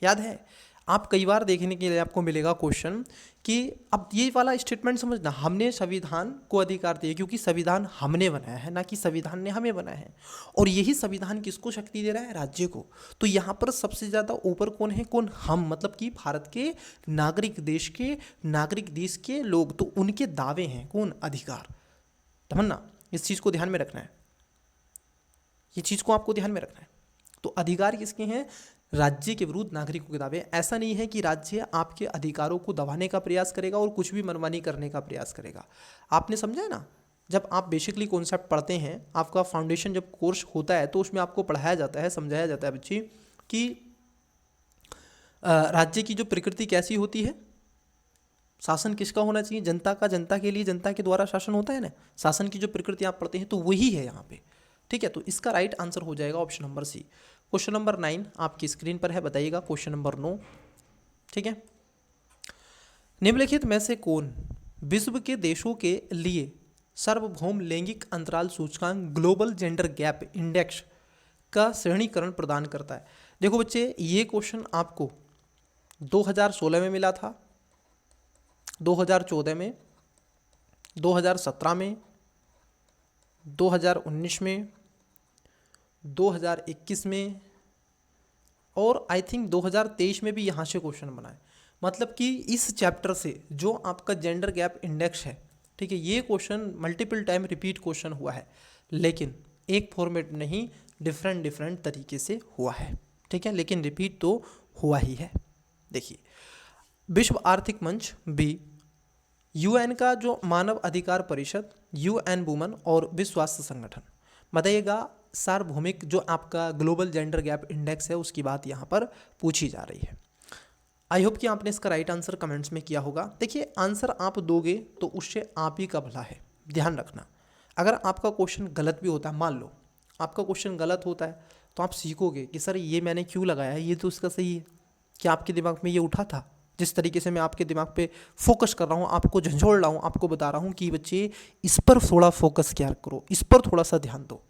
याद है, आप कई बार देखने के लिए आपको मिलेगा क्वेश्चन कि अब ये वाला स्टेटमेंट समझना, हमने संविधान को अधिकार दिया, क्योंकि संविधान हमने बनाया है ना कि संविधान ने हमें बनाया है। और यही संविधान किसको शक्ति दे रहा है, राज्य को। तो यहाँ पर सबसे ज़्यादा ऊपर कौन है, कौन, हम, मतलब कि भारत के नागरिक, देश के नागरिक, देश के लोग, तो उनके दावे हैं कौन, अधिकार। समझना, इस चीज़ को ध्यान में रखना है, ये चीज़ को आपको ध्यान में रखना है। तो अधिकार किसके हैं, राज्य के विरुद्ध नागरिकों के दावे। ऐसा नहीं है कि राज्य आपके अधिकारों को दबाने का प्रयास करेगा और कुछ भी मनमानी करने का प्रयास करेगा। आपने समझा है ना, जब आप बेसिकली कॉन्सेप्ट पढ़ते हैं, आपका फाउंडेशन जब कोर्स होता है तो उसमें आपको पढ़ाया जाता है, समझाया जाता है बच्चे कि राज्य की जो प्रकृति कैसी होती है, शासन किसका होना चाहिए, जनता का, जनता के लिए, जनता के द्वारा शासन होता है ना। शासन की जो प्रकृति आप पढ़ते हैं तो वही है यहाँ पे, ठीक है। तो इसका राइट आंसर हो जाएगा option number C. Question number 9 आपकी स्क्रीन पर है, बताइएगा क्वेश्चन नंबर 9, ठीक है। निम्नलिखित में से कौन विश्व के देशों के लिए सार्वभौम लैंगिक अंतराल सूचकांक ग्लोबल जेंडर गैप इंडेक्स का श्रेणीकरण प्रदान करता है। देखो बच्चे, ये क्वेश्चन आपको 2016 में मिला था, 2014 में, 2017 में, 2019 में, 2021 में और आई थिंक 2023 में भी यहाँ से क्वेश्चन बना है। मतलब कि इस चैप्टर से जो आपका जेंडर गैप इंडेक्स है, ठीक है, ये question multiple time repeat question हुआ है, लेकिन एक फॉर्मेट नहीं, डिफरेंट डिफरेंट तरीके से हुआ है, ठीक है, लेकिन रिपीट तो हुआ ही है। देखिए, विश्व आर्थिक मंच बी, यूएन का जो मानव अधिकार परिषद, यूएन वुमन और विश्व स्वास्थ्य संगठन। बताइएगा, सार्वभौमिक जो आपका ग्लोबल जेंडर गैप इंडेक्स है उसकी बात यहाँ पर पूछी जा रही है। आई होप कि आपने इसका राइट आंसर कमेंट्स में किया होगा। देखिए, आंसर आप दोगे तो उससे आप ही का भला है, ध्यान रखना। अगर आपका क्वेश्चन गलत भी होता है, मान लो आपका क्वेश्चन गलत होता है, तो आप सीखोगे कि सर ये मैंने क्यों लगाया है, ये तो इसका सही है। क्या आपके दिमाग में ये उठा था? जिस तरीके से मैं आपके दिमाग पे फोकस कर रहा हूँ, आपको झंझोड़ रहा हूँ, आपको बता रहा हूँ कि बच्चे इस पर थोड़ा फोकस क्या करो, इस पर थोड़ा सा ध्यान दो।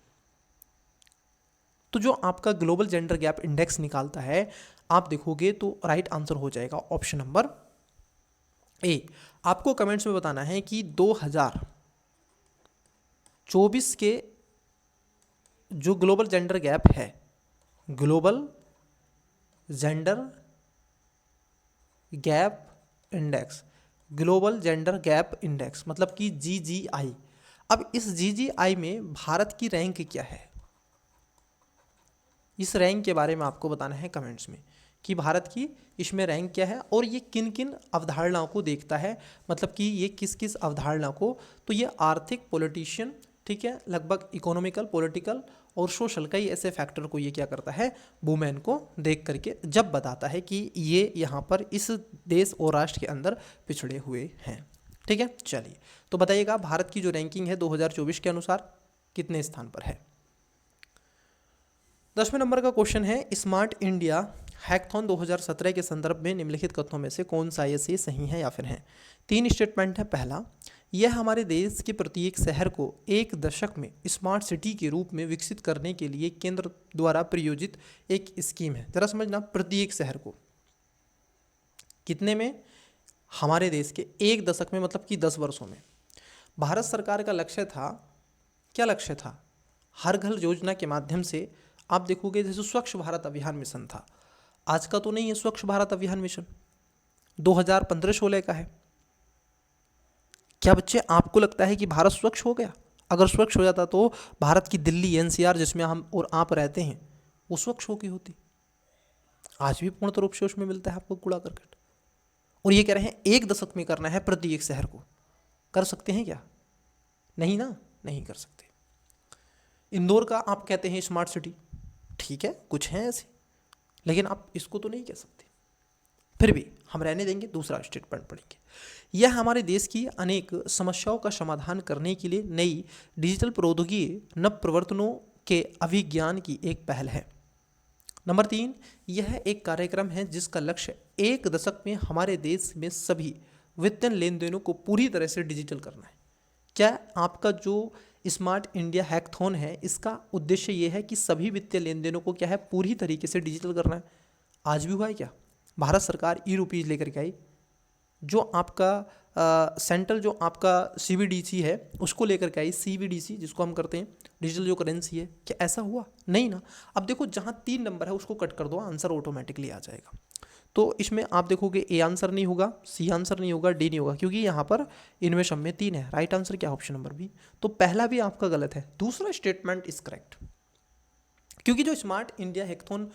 तो जो आपका ग्लोबल जेंडर गैप इंडेक्स निकालता है, आप देखोगे तो राइट आंसर हो जाएगा ऑप्शन नंबर ए। आपको कमेंट्स में बताना है कि 2024 के जो ग्लोबल जेंडर गैप है, global gender gap index, global gender gap index मतलब कि जीजीआई। अब इस जीजीआई में भारत की रैंक क्या है, इस रैंक के बारे में आपको बताना है कमेंट्स में कि भारत की इसमें रैंक क्या है और ये किन किन अवधारणाओं को देखता है, मतलब कि ये किस किस अवधारणा को। तो ये आर्थिक, पॉलिटिशियन, ठीक है, लगभग इकोनॉमिकल, पॉलिटिकल और सोशल, कई ऐसे फैक्टर को ये क्या करता है, वुमेन को देख करके जब बताता है कि ये यहाँ पर इस देश और राष्ट्र के अंदर पिछड़े हुए हैं, ठीक है। चलिए, तो बताइएगा भारत की जो रैंकिंग है 2024 के अनुसार कितने स्थान पर है। 10वें नंबर का क्वेश्चन है, स्मार्ट इंडिया हैकथॉन 2017 के संदर्भ में निम्नलिखित कथनों में से कौन सा ये सही है या फिर है। 3 स्टेटमेंट है। पहला, यह हमारे देश के प्रत्येक शहर को एक दशक में स्मार्ट सिटी के रूप में विकसित करने के लिए केंद्र द्वारा प्रायोजित एक स्कीम है। जरा समझना, प्रत्येक शहर को कितने में, हमारे देश के एक दशक में, मतलब कि 10 वर्षों में। भारत सरकार का लक्ष्य था, क्या लक्ष्य था, हर घर योजना के माध्यम से आप देखोगे जैसे स्वच्छ भारत अभियान मिशन था, आज का तो नहीं है स्वच्छ भारत अभियान मिशन, 2015-16 का है। क्या बच्चे आपको लगता है कि भारत स्वच्छ हो गया? अगर स्वच्छ हो जाता तो भारत की दिल्ली एनसीआर जिसमें हम और आप रहते हैं वो स्वच्छ हो गई होती। आज भी पूर्ण रूप से उसमें मिलता है आपको कूड़ा करकट, और ये कह रहे हैं एक दशक में करना है प्रत्येक शहर को। कर सकते हैं क्या? नहीं ना, नहीं कर सकते। इंदौर का आप कहते हैं स्मार्ट सिटी, ठीक है, कुछ हैं ऐसे, लेकिन आप इसको तो नहीं कह सकते। फिर भी हम रहने देंगे, दूसरा स्टेटमेंट पढ़ेंगे। यह हमारे देश की अनेक समस्याओं का समाधान करने के लिए नई डिजिटल प्रौद्योगिकी नव प्रवर्तनों के अभिज्ञान की एक पहल है। नंबर 3, यह एक कार्यक्रम है जिसका लक्ष्य एक दशक में हमारे देश में सभी वित्तीय लेन देनों को पूरी तरह से डिजिटल करना है। क्या आपका जो स्मार्ट इंडिया हैकथॉन है, इसका उद्देश्य यह है कि सभी वित्तीय लेन देनों को क्या है, पूरी तरीके से डिजिटल करना है। आज भी हुआ है क्या? भारत सरकार ई-रुपीज़ लेकर के आई, जो आपका सेंट्रल जो आपका सीबीडीसी है उसको लेकर के आई, सीबीडीसी जिसको हम करते हैं डिजिटल जो करेंसी है। क्या ऐसा हुआ? नहीं ना। अब देखो, जहाँ 3 नंबर है उसको कट कर दो, आंसर ऑटोमेटिकली आ जाएगा। तो इसमें आप देखोगे ए आंसर नहीं होगा, सी आंसर नहीं होगा, डी नहीं होगा, क्योंकि यहाँ पर इनमें सब में 3 है। राइट आंसर क्या? Option number B. तो पहला भी आपका गलत है, दूसरा स्टेटमेंट इज करेक्ट। क्योंकि जो स्मार्ट इंडिया हैकथॉन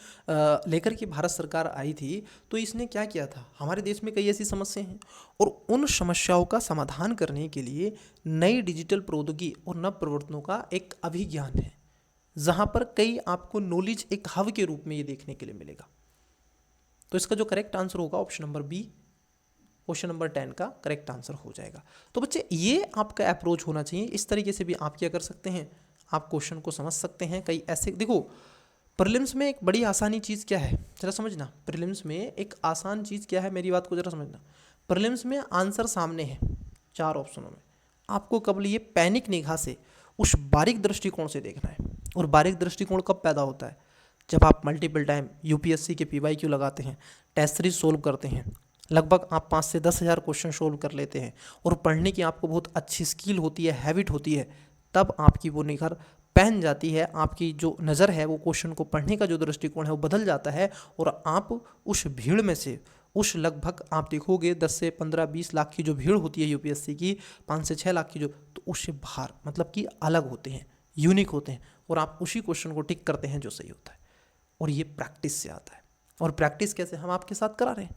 लेकर के भारत सरकार आई थी, तो इसने क्या किया था, हमारे देश में कई ऐसी समस्याएं हैं और उन समस्याओं का समाधान करने के लिए नई डिजिटल प्रौद्योगिकी और नव प्रवर्तनों का एक अभिज्ञान है, जहाँ पर कई आपको नॉलेज एक हब के रूप में ये देखने के लिए मिलेगा। तो इसका जो करेक्ट आंसर होगा option number B, question number 10 का करेक्ट आंसर हो जाएगा। तो बच्चे ये आपका अप्रोच होना चाहिए, इस तरीके से भी आप क्या कर सकते हैं, आप क्वेश्चन को समझ सकते हैं। कई ऐसे देखो, प्रीलिम्स में एक बड़ी आसानी चीज़ क्या है, जरा समझना। प्रीलिम्स में एक आसान चीज़ क्या है, मेरी बात को जरा समझना। प्रीलिम्स में आंसर सामने है 4 ऑप्शनों में, आपको केवल ये पैनिक निगाह से उस बारीक दृष्टिकोण से देखना है। और बारीक दृष्टिकोण कब पैदा होता है? जब आप मल्टीपल टाइम यूपीएससी के PYQ लगाते हैं, टेस्ट सीरीज सोल्व करते हैं, लगभग आप 5 से 10 हज़ार क्वेश्चन सोल्व कर लेते हैं और पढ़ने की आपको बहुत अच्छी स्किल होती है, हैबिट होती है, तब आपकी वो निगाह पहन जाती है, आपकी जो नज़र है वो क्वेश्चन को पढ़ने का जो दृष्टिकोण है वो बदल जाता है, और आप उस भीड़ में से, उस लगभग आप देखोगे 10 से 15-20 लाख की जो भीड़ होती है यूपीएससी की, 5 से 6 लाख की जो, तो उससे बाहर मतलब कि अलग होते हैं, यूनिक होते हैं, और आप उसी क्वेश्चन को टिक करते हैं जो सही होता है। और ये प्रैक्टिस से आता है। और प्रैक्टिस कैसे, हम आपके साथ करा रहे हैं।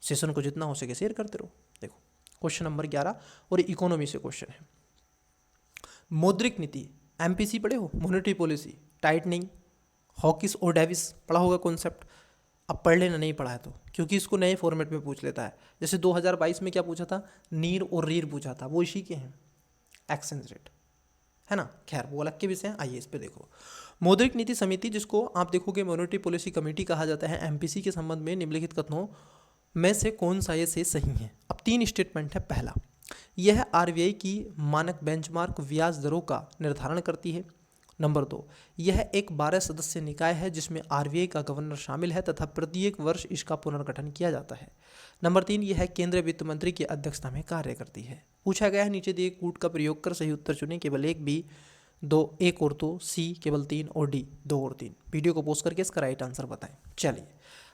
सेशन को जितना हो सके शेयर करते रहो। देखो क्वेश्चन नंबर 11 और इकोनॉमी से क्वेश्चन है। मौद्रिक नीति, एमपीसी पढ़े हो, मॉनेटरी पॉलिसी, टाइटनिंग, हॉकिस और डेविस पढ़ा होगा कॉन्सेप्ट। अब पढ़ लेना नहीं पढ़ा है तो, क्योंकि इसको नए फॉर्मेट में पूछ लेता है। जैसे 2022 में क्या पूछा था, नीर और रीर पूछा था, वो इसी के हैं, एक्सचेंज रेट है ना। खैर वो अलग के विषय हैं, आइए इस पे देखो। मौद्रिक नीति समिति, जिसको आप देखोगे मॉनेटरी पॉलिसी कमेटी कहा जाता है, एमपीसी के संबंध में निम्नलिखित कथनों में से कौन सा ये से सही है। अब 3 स्टेटमेंट है। पहला, यह आरबीआई की मानक बेंचमार्क ब्याज दरों का निर्धारण करती है। नंबर 2, यह एक 12 सदस्य निकाय है जिसमें आरबीआई का गवर्नर शामिल है तथा प्रत्येक वर्ष इसका पुनर्गठन किया जाता है। नंबर 3, यह केंद्रीय वित्त मंत्री की अध्यक्षता में कार्य करती है। पूछा गया है नीचे दिए कूट का प्रयोग कर सही उत्तर चुनें, केवल एक, बी 2, एक और 2, सी केवल 3 और डी 2 और 3। वीडियो को पोस्ट करके इसका राइट आंसर बताएं। चलिए,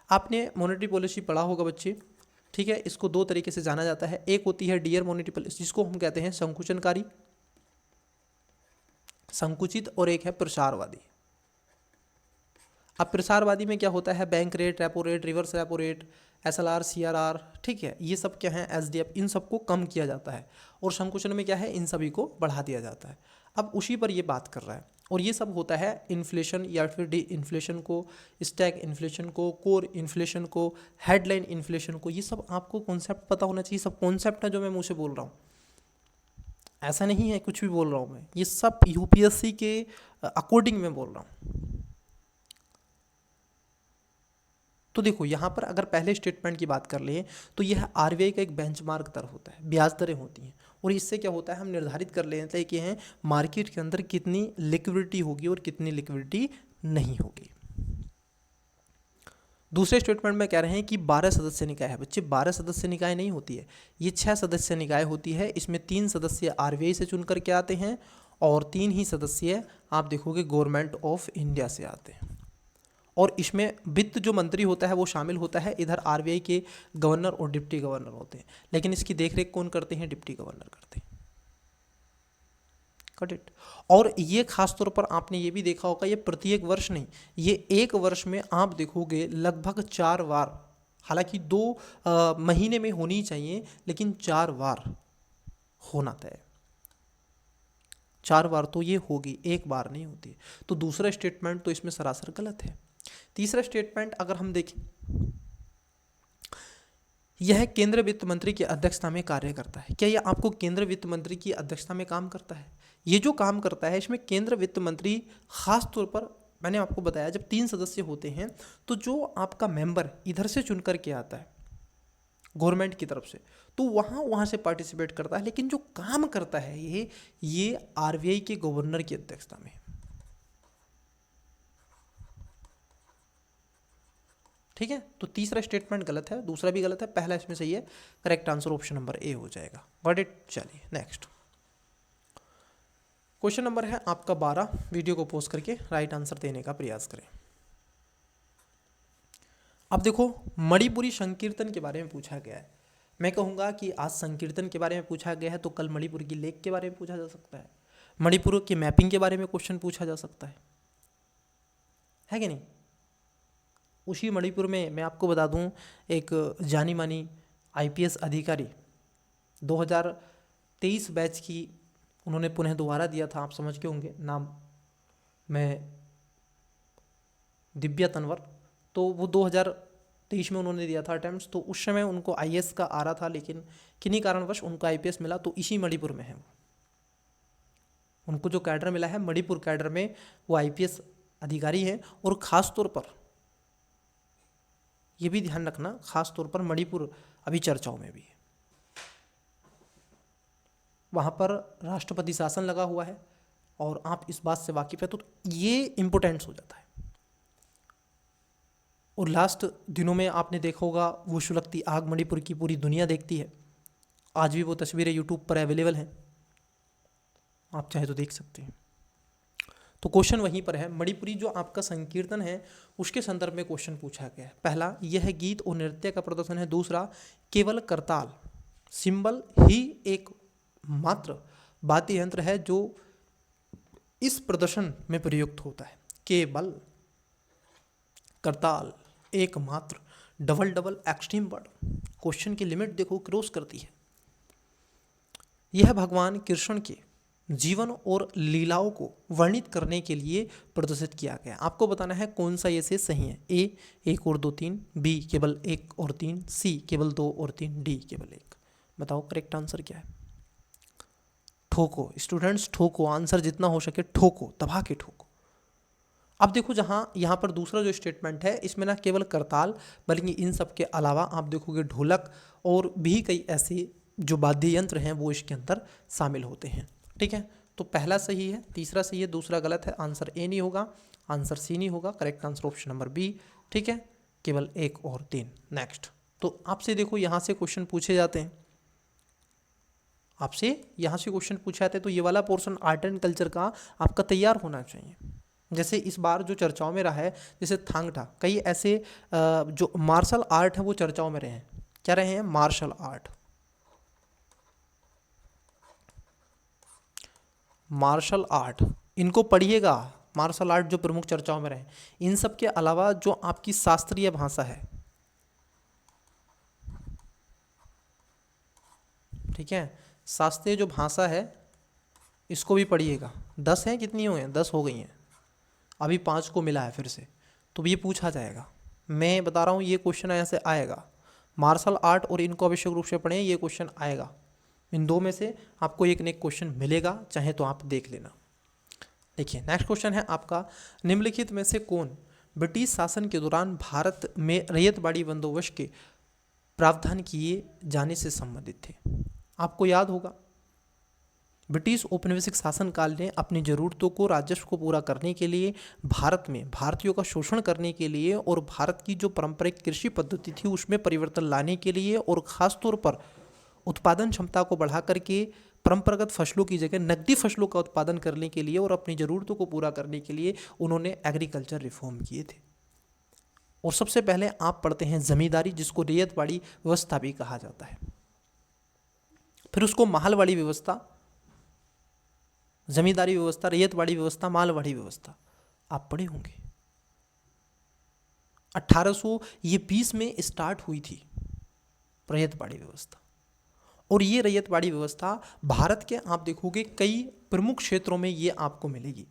आपने मॉनेटरी पॉलिसी पढ़ा होगा बच्चे, ठीक है। इसको 2 तरीके से जाना जाता है। एक होती है डियर मॉनेटरी पॉलिसी, जिसको हम कहते हैं संकुचनकारी, संकुचित, और एक है प्रसारवादी। अब प्रसारवादी में क्या होता है, bank rate, repo rate, reverse repo rate, SLR, CRR, ठीक है, ये सब क्या है, एसडीएफ, इन सबको कम किया जाता है। और संकुचन में क्या है, इन सभी को बढ़ा दिया जाता है। अब उसी पर ये बात कर रहा है। और ये सब होता है इन्फ्लेशन या फिर डी इन्फ्लेशन को, स्टैक इन्फ्लेशन को, कोर इन्फ्लेशन को, हेडलाइन इन्फ्लेशन को, ये सब आपको कॉन्सेप्ट पता होना चाहिए। सब कॉन्सेप्ट है जो मैं मुँह से बोल रहा हूँ, ऐसा नहीं है कुछ भी बोल रहा हूँ मैं, ये सब यूपीएससी के अकॉर्डिंग मैं बोल रहा हूँ। तो देखो यहाँ पर अगर पहले स्टेटमेंट की बात कर लें तो यह आरबीआई का एक बेंचमार्क दर होता है, ब्याज दरें होती हैं। और इससे क्या होता है, हम निर्धारित कर लेते हैं कि हैं मार्केट के अंदर कितनी लिक्विडिटी होगी और कितनी लिक्विडिटी नहीं होगी। दूसरे स्टेटमेंट में कह रहे हैं कि 12 सदस्य निकाय है। बच्चे 12 सदस्य निकाय नहीं होती है, ये 6 सदस्य निकाय होती है। इसमें 3 सदस्य आरबीआई से चुन करके आते हैं और 3 ही सदस्य आप देखोगे गवर्नमेंट ऑफ इंडिया से आते हैं। और इसमें वित्त जो मंत्री होता है वो शामिल होता है। इधर आरबीआई के गवर्नर और डिप्टी गवर्नर होते हैं, लेकिन इसकी देखरेख कौन करते हैं, डिप्टी गवर्नर करते हैं। Cut it. और ये खास तौर पर आपने ये भी देखा होगा, ये प्रत्येक वर्ष नहीं, ये एक वर्ष में आप देखोगे लगभग 4 बार, हालांकि 2 महीने में होनी चाहिए, लेकिन 4 बार होना तय, 4 बार तो ये होगी, एक बार नहीं होती। तो दूसरा स्टेटमेंट तो इसमें सरासर गलत है। तीसरा स्टेटमेंट अगर हम देखें, यह केंद्रीय वित्त मंत्री की अध्यक्षता में कार्य करता है। क्या यह आपको केंद्रीय वित्त मंत्री की अध्यक्षता में काम करता है? ये जो काम करता है इसमें केंद्रीय वित्त मंत्री खास तौर पर, मैंने आपको बताया जब 3 सदस्य होते हैं तो जो आपका मेंबर इधर से चुन करके आता है गवर्नमेंट की तरफ से, तो वहाँ से पार्टिसिपेट करता है, लेकिन जो काम करता है ये आरबीआई के गवर्नर की अध्यक्षता में। ठीक है, तो तीसरा स्टेटमेंट गलत है, दूसरा भी गलत है, पहला इसमें सही है। करेक्ट आंसर ऑप्शन नंबर ए हो जाएगा। Got it. चलिए नेक्स्ट क्वेश्चन नंबर है आपका 12। वीडियो को पॉज करके राइट आंसर देने का प्रयास करें। अब देखो, मणिपुरी संकीर्तन के बारे में पूछा गया है। मैं कहूँगा कि आज संकीर्तन के बारे में पूछा गया है तो कल मणिपुर की लेक के बारे में पूछा जा सकता है, मणिपुर के मैपिंग के बारे में क्वेश्चन पूछा जा सकता है कि नहीं। उसी मणिपुर में मैं आपको बता दूं, एक जानी मानी आईपीएस अधिकारी 2023 बैच की उन्होंने पुनः दोबारा दिया था, आप समझ के होंगे नाम, मैं दिव्या तंवर। तो वो 2023 में उन्होंने दिया था अटेम्प्ट, तो उस समय उनको आईएएस का आ रहा था, लेकिन किन्हीं कारणवश उनको आईपीएस मिला, तो इसी मणिपुर में है वो। उनको जो कैडर मिला है मणिपुर कैडर में, वो आईपीएस अधिकारी हैं। और ख़ास तौर पर ये भी ध्यान रखना, खास तौर पर मणिपुर अभी चर्चाओं में भी है, वहाँ पर राष्ट्रपति शासन लगा हुआ है और आप इस बात से वाकिफ है, तो ये इम्पोर्टेंस हो जाता है। और लास्ट दिनों में आपने देखा होगा वो सुलगती आग मणिपुर की पूरी दुनिया देखती है, आज भी वो तस्वीरें यूट्यूब पर अवेलेबल हैं, आप चाहे तो देख सकते हैं। तो क्वेश्चन वहीं पर है, मणिपुरी जो आपका संकीर्तन है उसके संदर्भ में क्वेश्चन पूछा गया है। पहला, यह गीत और नृत्य का प्रदर्शन है। दूसरा, केवल करताल सिंबल ही एक मात्र वाद्य यंत्र है जो इस प्रदर्शन में प्रयुक्त होता है। केवल करताल एकमात्र, double double extreme word, question की लिमिट देखो क्रॉस करती है। यह भगवान कृष्ण के जीवन और लीलाओं को वर्णित करने के लिए प्रदर्शित किया गया। आपको बताना है कौन सा ये से सही है। ए 1 और 2 3, बी केवल 1 और 3, सी केवल 2 और 3, डी केवल 1। बताओ करेक्ट आंसर क्या है। ठोको स्टूडेंट्स, ठोको, आंसर जितना हो सके ठोको, दबा के ठोको। अब देखो जहाँ यहाँ पर दूसरा जो स्टेटमेंट है इसमें ना केवल करताल बल्कि इन सब के अलावा आप देखोगे ढोलक और भी कई ऐसे जो वाद्य यंत्र हैं वो इसके अंदर शामिल होते हैं। ठीक है, तो पहला सही है, तीसरा सही है, दूसरा गलत है। आंसर ए नहीं होगा, आंसर सी नहीं होगा, correct answer option number B. ठीक है, केवल 1 और 3। नेक्स्ट, तो आपसे देखो यहाँ से क्वेश्चन पूछे जाते हैं, आपसे यहाँ से क्वेश्चन पूछे जाते हैं, तो ये वाला पोर्शन आर्ट एंड कल्चर का आपका तैयार होना चाहिए। जैसे इस बार जो चर्चाओं में रहा है, जैसे थांगटा, कई ऐसे जो मार्शल आर्ट है वो चर्चाओं में रहे हैं। क्या रहे हैं? Martial art. मार्शल आर्ट इनको पढ़िएगा, मार्शल आर्ट जो प्रमुख चर्चाओं में रहे। इन सब के अलावा जो आपकी शास्त्रीय भाषा है, ठीक है, शास्त्रीय जो भाषा है इसको भी पढ़िएगा। 10 हैं, कितनी हुई हैं? 10 हो गई हैं, अभी 5 को मिला है फिर से, तो ये पूछा जाएगा। मैं बता रहा हूँ ये क्वेश्चन ऐसे आएगा। मार्शल आर्ट और इनको आवश्यक रूप से पढ़ें, ये क्वेश्चन आएगा। इन दो में से आपको एक न एक क्वेश्चन मिलेगा, चाहे तो आप देख लेना। देखिए नेक्स्ट क्वेश्चन है आपका, निम्नलिखित में से कौन ब्रिटिश शासन के दौरान भारत में रैयतवाड़ी बंदोबस्त के प्रावधान किए जाने से संबंधित थे? आपको याद होगा ब्रिटिश औपनिवेशिक शासन काल ने अपनी ज़रूरतों को, राजस्व को पूरा करने के लिए, भारत में भारतीयों का शोषण करने के लिए और भारत की जो पारंपरिक कृषि पद्धति थी उसमें परिवर्तन लाने के लिए और ख़ासतौर पर उत्पादन क्षमता को बढ़ा करके परंपरागत फसलों की जगह नकदी फसलों का उत्पादन करने के लिए और अपनी ज़रूरतों को पूरा करने के लिए उन्होंने एग्रीकल्चर रिफॉर्म किए थे। और सबसे पहले आप पढ़ते हैं जमींदारी, जिसको रैयतवाड़ी व्यवस्था भी कहा जाता है। फिर उसको मालवाड़ी व्यवस्था, जमींदारी व्यवस्था, रैयतवाड़ी व्यवस्था, मालवाड़ी व्यवस्था आप पढ़े होंगे। 1820 में स्टार्ट हुई थी रैयतवाड़ी व्यवस्था। और ये रैयतवाड़ी व्यवस्था भारत के आप देखोगे कई प्रमुख क्षेत्रों में ये आपको मिलेगी।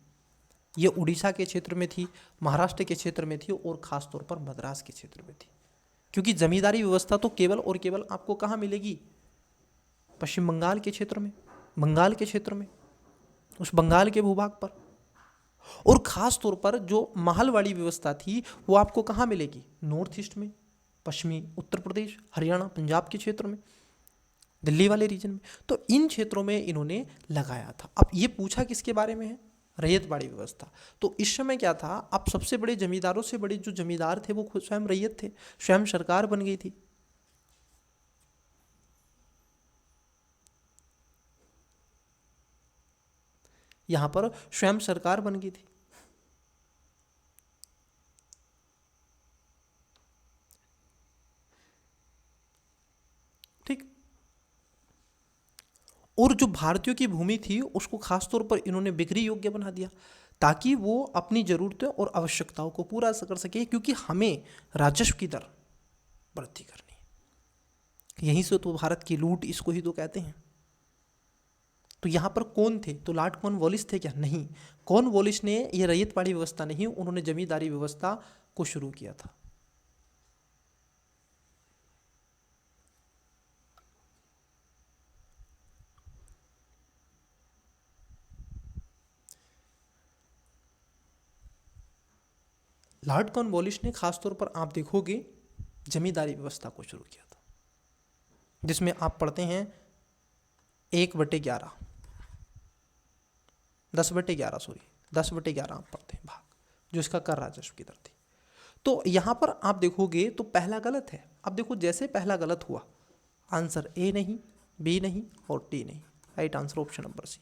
ये उड़ीसा के क्षेत्र में थी, महाराष्ट्र के क्षेत्र में थी और ख़ास तौर पर मद्रास के क्षेत्र में थी। क्योंकि जमींदारी व्यवस्था तो केवल और केवल आपको कहाँ मिलेगी? पश्चिम बंगाल के क्षेत्र में, बंगाल के क्षेत्र में, उस बंगाल के भूभाग पर। और ख़ास तौर पर जो मालवाड़ी व्यवस्था थी वो आपको कहाँ मिलेगी? नॉर्थ ईस्ट में, पश्चिमी उत्तर प्रदेश, हरियाणा, पंजाब के क्षेत्र में, दिल्ली वाले रीजन में। तो इन क्षेत्रों में इन्होंने लगाया था। अब ये पूछा किसके बारे में है? रैयतवाड़ी व्यवस्था। तो इस समय क्या था, अब सबसे बड़े जमींदारों से बड़े जो जमींदार थे वो खुद स्वयं रैयत थे, स्वयं सरकार बन गई थी। यहां पर स्वयं सरकार बन गई थी। ठीक। और जो भारतीयों की भूमि थी उसको खास तौर पर इन्होंने बिक्री योग्य बना दिया ताकि वो अपनी ज़रूरतें और आवश्यकताओं को पूरा कर सके, क्योंकि हमें राजस्व की दर वृद्धि करनी है। यहीं से तो भारत की लूट इसको ही तो कहते हैं। तो यहाँ पर कौन थे? तो लॉर्ड कॉर्नवालिस थे क्या? नहीं, कॉर्नवालिस ने ये रैयतवाड़ी व्यवस्था नहीं, उन्होंने जमींदारी व्यवस्था को शुरू किया था। लॉर्ड कॉर्नवालिस ने खासतौर पर आप देखोगे जमींदारी व्यवस्था को शुरू किया था, जिसमें आप पढ़ते हैं 1/11, 10/11 आप पढ़ते हैं भाग, जो इसका कर राजस्व की दर थी। तो यहाँ पर आप देखोगे तो पहला गलत है। अब देखो जैसे पहला गलत हुआ, आंसर ए नहीं, बी नहीं और डी नहीं, right answer option number C.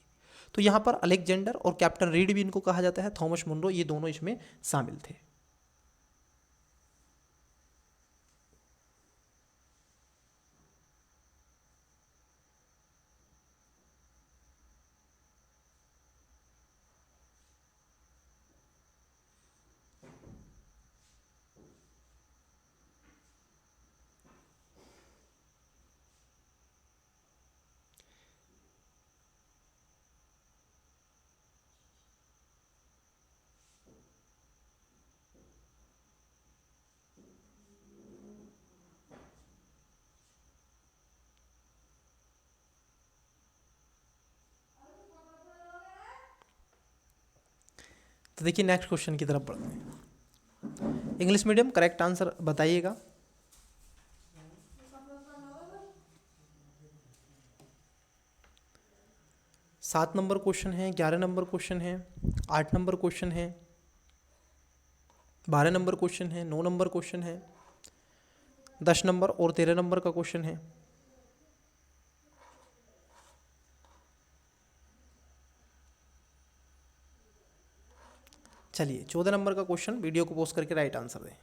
तो यहाँ पर अलेक्जेंडर और कैप्टन रीड भी इनको कहा जाता है, थॉमस मुनरो, ये दोनों इसमें शामिल थे। तो देखिए नेक्स्ट क्वेश्चन की तरफ बढ़ते हैं। इंग्लिश मीडियम करेक्ट आंसर बताइएगा। 7 नंबर क्वेश्चन है, 11 नंबर क्वेश्चन है, 8 नंबर क्वेश्चन है, 12 नंबर क्वेश्चन है, 9 नंबर क्वेश्चन है, 10 नंबर और 13 नंबर का क्वेश्चन है। चलिए 14 नंबर का क्वेश्चन, वीडियो को पोस्ट करके राइट आंसर दें।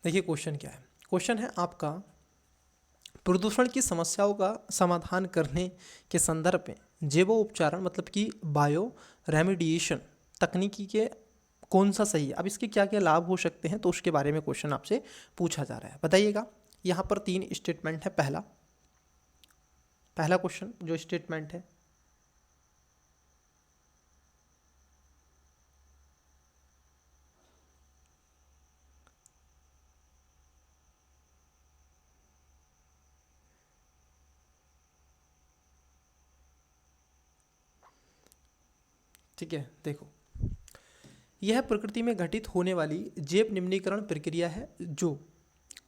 देखिए क्वेश्चन क्या है। क्वेश्चन है आपका, प्रदूषण की समस्याओं का समाधान करने के संदर्भ में जैव उपचारण मतलब कि बायो रेमिडिएशन तकनीकी के कौन सा सही है। अब इसके क्या क्या लाभ हो सकते हैं, तो उसके बारे में क्वेश्चन आपसे पूछा जा रहा है, बताइएगा। यहाँ पर 3 स्टेटमेंट है। पहला क्वेश्चन जो स्टेटमेंट है, ठीक है, देखो यह प्रकृति में घटित होने वाली जैव निम्नीकरण प्रक्रिया है जो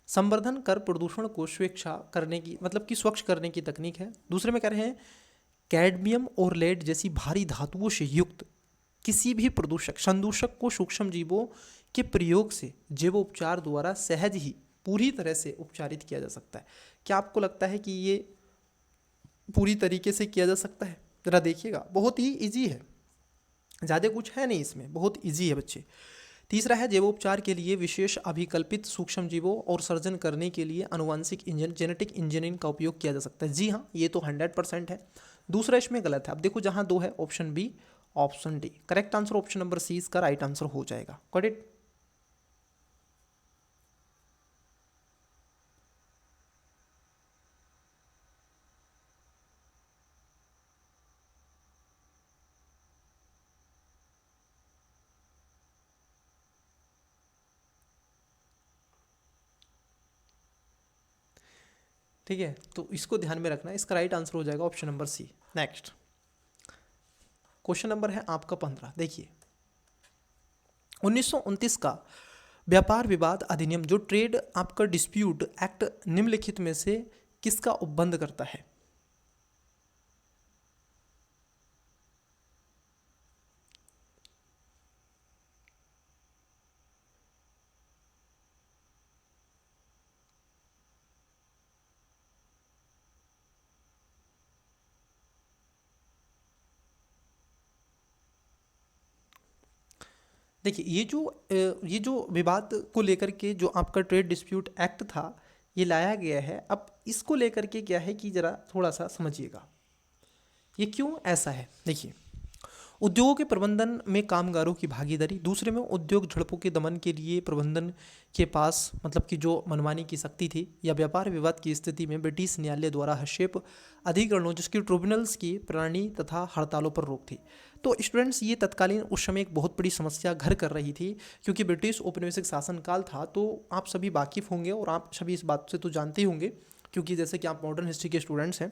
संवर्धन कर प्रदूषण को स्वेच्छा करने की मतलब कि स्वच्छ करने की तकनीक है। दूसरे में कह रहे हैं कैडमियम और लेड जैसी भारी धातुओं से युक्त किसी भी प्रदूषक संदूषक को सूक्ष्म जीवों के प्रयोग से जैव उपचार द्वारा सहज ही पूरी तरह से उपचारित किया जा सकता है। क्या आपको लगता है कि ये पूरी तरीके से किया जा सकता है? ज़रा देखिएगा, बहुत ही ईजी है, ज़्यादा कुछ है नहीं इसमें, बहुत इजी है बच्चे। तीसरा है जैवोपचार के लिए विशेष अभिकल्पित सूक्ष्म जीवों और सर्जन करने के लिए आनुवांशिक जेनेटिक इंजीनियरिंग का उपयोग किया जा सकता है। जी हाँ, ये तो 100% है। दूसरा इसमें गलत है। अब देखो जहाँ 2 है, option B, option D. Correct answer option number C इसका राइट आंसर हो जाएगा। Got it. ठीक है, तो इसको ध्यान में रखना, इसका राइट आंसर हो जाएगा option number C. Next question number है आपका 15। देखिए 1929 का व्यापार विवाद अधिनियम जो ट्रेड आपका डिस्प्यूट एक्ट निम्नलिखित में से किसका उपबंध करता है? देखिए ये जो विवाद को लेकर के जो आपका ट्रेड डिस्प्यूट एक्ट था ये लाया गया है। अब इसको लेकर के क्या है कि ज़रा थोड़ा सा समझिएगा ये क्यों ऐसा है। देखिए उद्योगों के प्रबंधन में कामगारों की भागीदारी, दूसरे में उद्योग झड़पों के दमन के लिए प्रबंधन के पास मतलब कि जो मनमानी की शक्ति थी, या व्यापार विवाद की स्थिति में ब्रिटिश न्यायालय द्वारा हस्तक्षेप अधिकरणों जिसकी ट्रिब्यूनल्स की प्रणाली तथा हड़तालों पर रोक थी। तो स्टूडेंट्स ये तत्कालीन उस समय एक बहुत बड़ी समस्या घर कर रही थी, क्योंकि ब्रिटिश औपनिवेशिक शासनकाल था। तो आप सभी वाकिफ़ होंगे और आप सभी इस बात से तो जानते ही होंगे, क्योंकि जैसे कि आप मॉडर्न हिस्ट्री के स्टूडेंट्स हैं,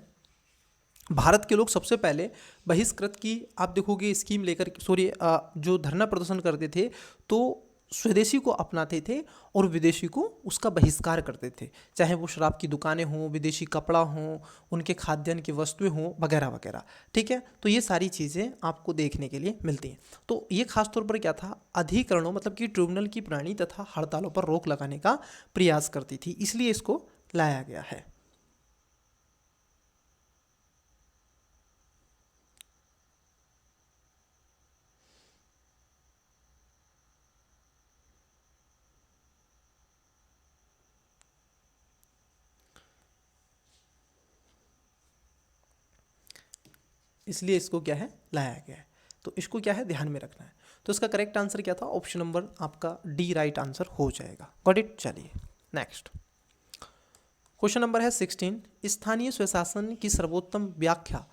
भारत के लोग सबसे पहले बहिष्कृत की आप देखोगे स्कीम लेकर, जो धरना प्रदर्शन करते थे तो स्वदेशी को अपनाते थे और विदेशी को उसका बहिष्कार करते थे, चाहे वो शराब की दुकानें हों, विदेशी कपड़ा हों, उनके खाद्यान्न की वस्तुएं हों, वगैरह वगैरह। ठीक है, तो ये सारी चीज़ें आपको देखने के लिए मिलती हैं। तो ये खासतौर पर क्या था, अधिकरणों मतलब कि ट्रिब्यूनल की प्रणाली तथा हड़तालों पर रोक लगाने का प्रयास करती थी, इसलिए इसको लाया गया है। इसलिए इसको क्या है, लाया गया है। तो इसको क्या है, ध्यान में रखना है। तो इसका करेक्ट आंसर क्या था, ऑप्शन नंबर आपका डी राइट आंसर हो जाएगा। Got it. चलिए नेक्स्ट क्वेश्चन नंबर है 16। स्थानीय स्वशासन की सर्वोत्तम व्याख्या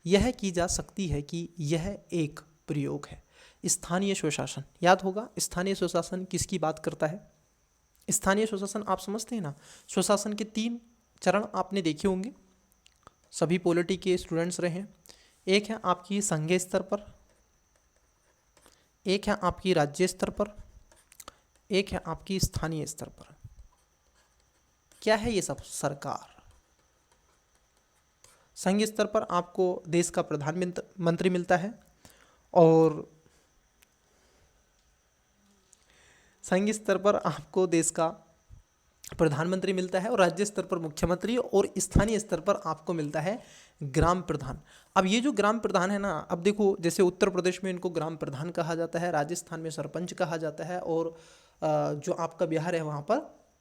यह की जा सकती है कि यह एक प्रयोग है। स्थानीय स्वशासन याद होगा, स्थानीय स्वशासन किसकी बात करता है। स्थानीय स्वशासन आप समझते हैं ना, स्वशासन के 3 चरण आपने देखे होंगे, सभी पॉलिटी के स्टूडेंट्स रहे हैं। एक है आपकी संघीय स्तर पर, एक है आपकी राज्य स्तर पर, एक है आपकी स्थानीय स्तर पर। क्या है ये सब, सरकार। संघीय स्तर पर आपको देश का प्रधानमंत्री मिलता है, और संघीय स्तर पर आपको देश का प्रधानमंत्री मिलता है, और राज्य स्तर पर मुख्यमंत्री, और स्थानीय स्तर पर आपको मिलता है ग्राम प्रधान। अब ये जो ग्राम प्रधान है ना, अब देखो जैसे उत्तर प्रदेश में इनको ग्राम प्रधान कहा जाता है, राजस्थान में सरपंच कहा जाता है, और जो आपका बिहार है वहाँ पर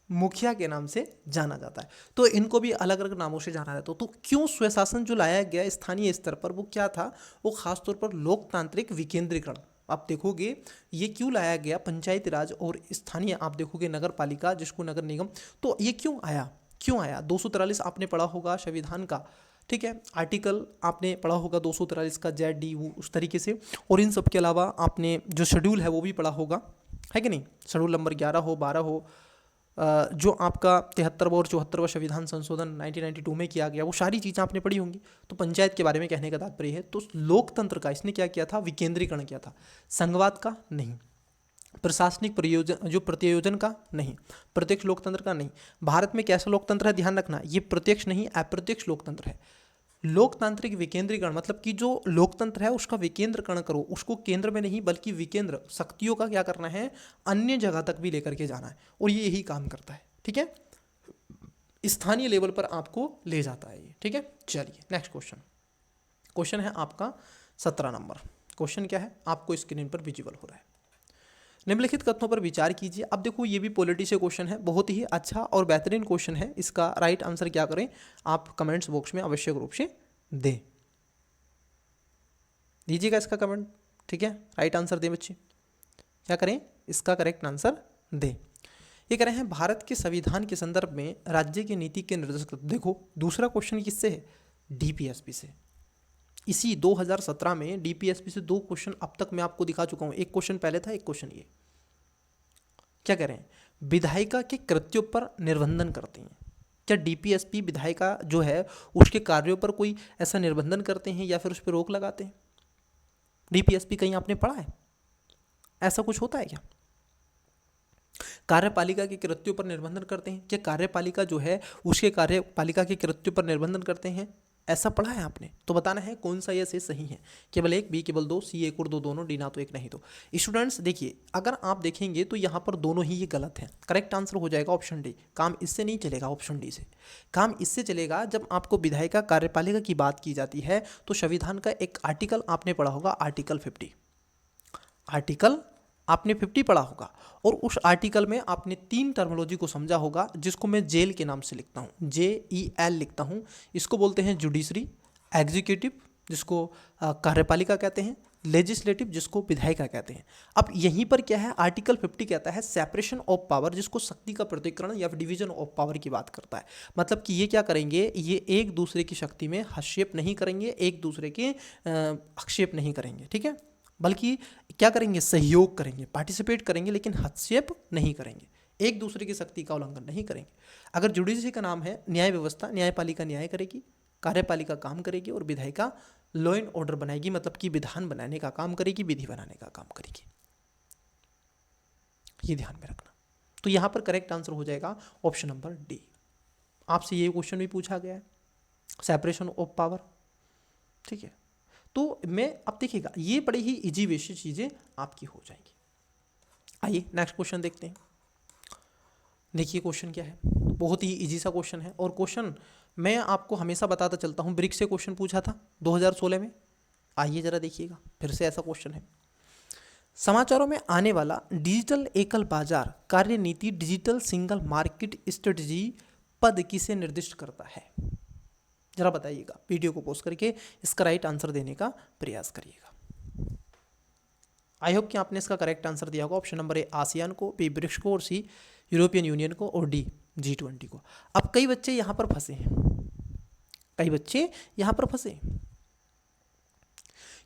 मुखिया के नाम से जाना जाता है। तो इनको भी अलग अलग नामों से जाना जाता है। तो क्यों स्वशासन जो लाया गया स्थानीय स्तर पर, वो क्या था, वो खासतौर पर लोकतांत्रिक विकेंद्रीकरण। आप देखोगे ये क्यों लाया गया, पंचायती राज और स्थानीय, आप देखोगे नगर पालिका जिसको नगर निगम। तो ये क्यों आया, 243 आपने पढ़ा होगा संविधान का, ठीक है, आर्टिकल आपने पढ़ा होगा 243 का, ZD उस तरीके से। और इन सब के अलावा आपने जो शेड्यूल है वो भी पढ़ा होगा, है कि नहीं। शेड्यूल नंबर 11 हो, 12 हो, जो आपका 73वां और 74वां संविधान संशोधन 1992 में किया गया, वो सारी चीज़ें आपने पढ़ी होंगी। तो पंचायत के बारे में कहने का तात्पर्य है, तो लोकतंत्र का इसने क्या किया था, विकेंद्रीकरण किया था। संघवाद का नहीं, प्रशासनिक प्रयोजन जो प्रत्यायोजन का नहीं, प्रत्यक्ष लोकतंत्र का नहीं। भारत में कैसा लोकतंत्र है, ध्यान रखना, ये प्रत्यक्ष नहीं अप्रत्यक्ष लोकतंत्र है। लोकतांत्रिक विकेंद्रीकरण मतलब कि जो लोकतंत्र है उसका विकेंद्रीकरण करो, उसको केंद्र में नहीं बल्कि विकेंद्र शक्तियों का क्या करना है, अन्य जगह तक भी लेकर के जाना है, और ये यही काम करता है। ठीक है, स्थानीय लेवल पर आपको ले जाता है ये। ठीक है, चलिए नेक्स्ट क्वेश्चन है आपका 17 नंबर। क्वेश्चन क्या है, आपको स्क्रीन पर विजिबल हो रहा है। निम्नलिखित कथनों पर विचार कीजिए। अब देखो ये भी पॉलिटी से क्वेश्चन है, बहुत ही अच्छा और बेहतरीन क्वेश्चन है। इसका राइट आंसर क्या करें, आप कमेंट्स बॉक्स में आवश्यक रूप से दें, दीजिएगा इसका कमेंट। ठीक है, राइट आंसर दें बच्चे, क्या करें, इसका करेक्ट आंसर दें। ये कह रहे हैं भारत के संविधान के संदर्भ में राज्य की नीति के निर्देशक। देखो दूसरा क्वेश्चन किससे है, DPSP से। इसी 2017 में DPSP से 2 क्वेश्चन अब तक मैं आपको दिखा चुका हूं, एक क्वेश्चन पहले था, एक क्वेश्चन ये। क्या कह रहे हैं, विधायिका के कृत्यों पर निर्बंधन करते हैं। क्या DPSP विधायिका जो है उसके कार्यों पर कोई ऐसा निर्बंधन करते हैं या फिर उस पर रोक लगाते हैं। DPSP कहीं आपने पढ़ा है, ऐसा कुछ होता है क्या। कार्यपालिका के कृत्यों पर निर्बंधन करते हैं, क्या कार्यपालिका जो है उसके कार्यपालिका के कृत्यों पर निर्बंधन करते हैं, ऐसा पढ़ा है आपने। तो बताना है कौन सा ये से सही है, केवल एक, बी केवल 2, सी 1 और 2 दोनों, डी ना तो एक नहीं तो। स्टूडेंट्स देखिए, अगर आप देखेंगे तो यहाँ पर दोनों ही ये गलत है। करेक्ट आंसर हो जाएगा ऑप्शन डी। काम इससे नहीं चलेगा, ऑप्शन डी से काम इससे चलेगा जब आपको विधायिका कार्यपालिका की बात की जाती है। तो संविधान का एक आर्टिकल आपने पढ़ा होगा, आर्टिकल 50, आर्टिकल आपने 50 पढ़ा होगा, और उस आर्टिकल में आपने 3 टर्मिनोलॉजी को समझा होगा, जिसको मैं जेल के नाम से लिखता हूँ, JEL लिखता हूँ। इसको बोलते हैं जुडिशरी, एग्जीक्यूटिव जिसको कार्यपालिका कहते हैं, लेजिस्लेटिव, जिसको विधायिका कहते हैं। अब यहीं पर क्या है, आर्टिकल 50 कहता है सेपरेशन ऑफ पावर, जिसको शक्ति का पृथक्करण या डिवीजन ऑफ पावर की बात करता है। मतलब कि ये क्या करेंगे, ये एक दूसरे की शक्ति में हस्तक्षेप नहीं करेंगे, एक दूसरे के हस्तक्षेप नहीं करेंगे, ठीक है, बल्कि क्या करेंगे, सहयोग करेंगे, पार्टिसिपेट करेंगे, लेकिन हस्तक्षेप नहीं करेंगे, एक दूसरे की शक्ति का उल्लंघन नहीं करेंगे। अगर जुडिशरी का नाम है न्याय व्यवस्था, न्यायपालिका न्याय करेगी, कार्यपालिका काम करेगी और विधायिका लॉ एंड ऑर्डर बनाएगी, मतलब कि विधान बनाने का काम करेगी, विधि बनाने का काम करेगी। ये ध्यान में रखना। तो यहां पर करेक्ट आंसर हो जाएगा ऑप्शन नंबर डी। आपसे ये क्वेश्चन भी पूछा गया है, सेपरेशन ऑफ पावर, ठीक है। तो मैं अब देखिएगा, ये बड़ी ही इजी वे से चीजें आपकी हो जाएंगी। आइए नेक्स्ट क्वेश्चन देखते हैं। देखिए क्वेश्चन क्या है, बहुत ही इजी सा क्वेश्चन है, और क्वेश्चन मैं आपको हमेशा बताता चलता हूँ, ब्रिक्स से क्वेश्चन पूछा था 2016 में। आइए जरा देखिएगा, फिर से ऐसा क्वेश्चन है। समाचारों में आने वाला डिजिटल एकल बाजार कार्यनीति डिजिटल सिंगल मार्केट स्ट्रेटजी पद किसे निर्दिष्ट करता है? जरा बताइएगा, वीडियो को पॉज करके इसका राइट आंसर देने का प्रयास करिएगा। आई होप कि आपने इसका करेक्ट आंसर दिया होगा। ऑप्शन नंबर ए आसियान को, बी ब्रिक्स को, और सी यूरोपियन यूनियन को, और डी G20 को। अब कई बच्चे यहां पर फंसे हैं, कई बच्चे यहां पर फंसे हैं,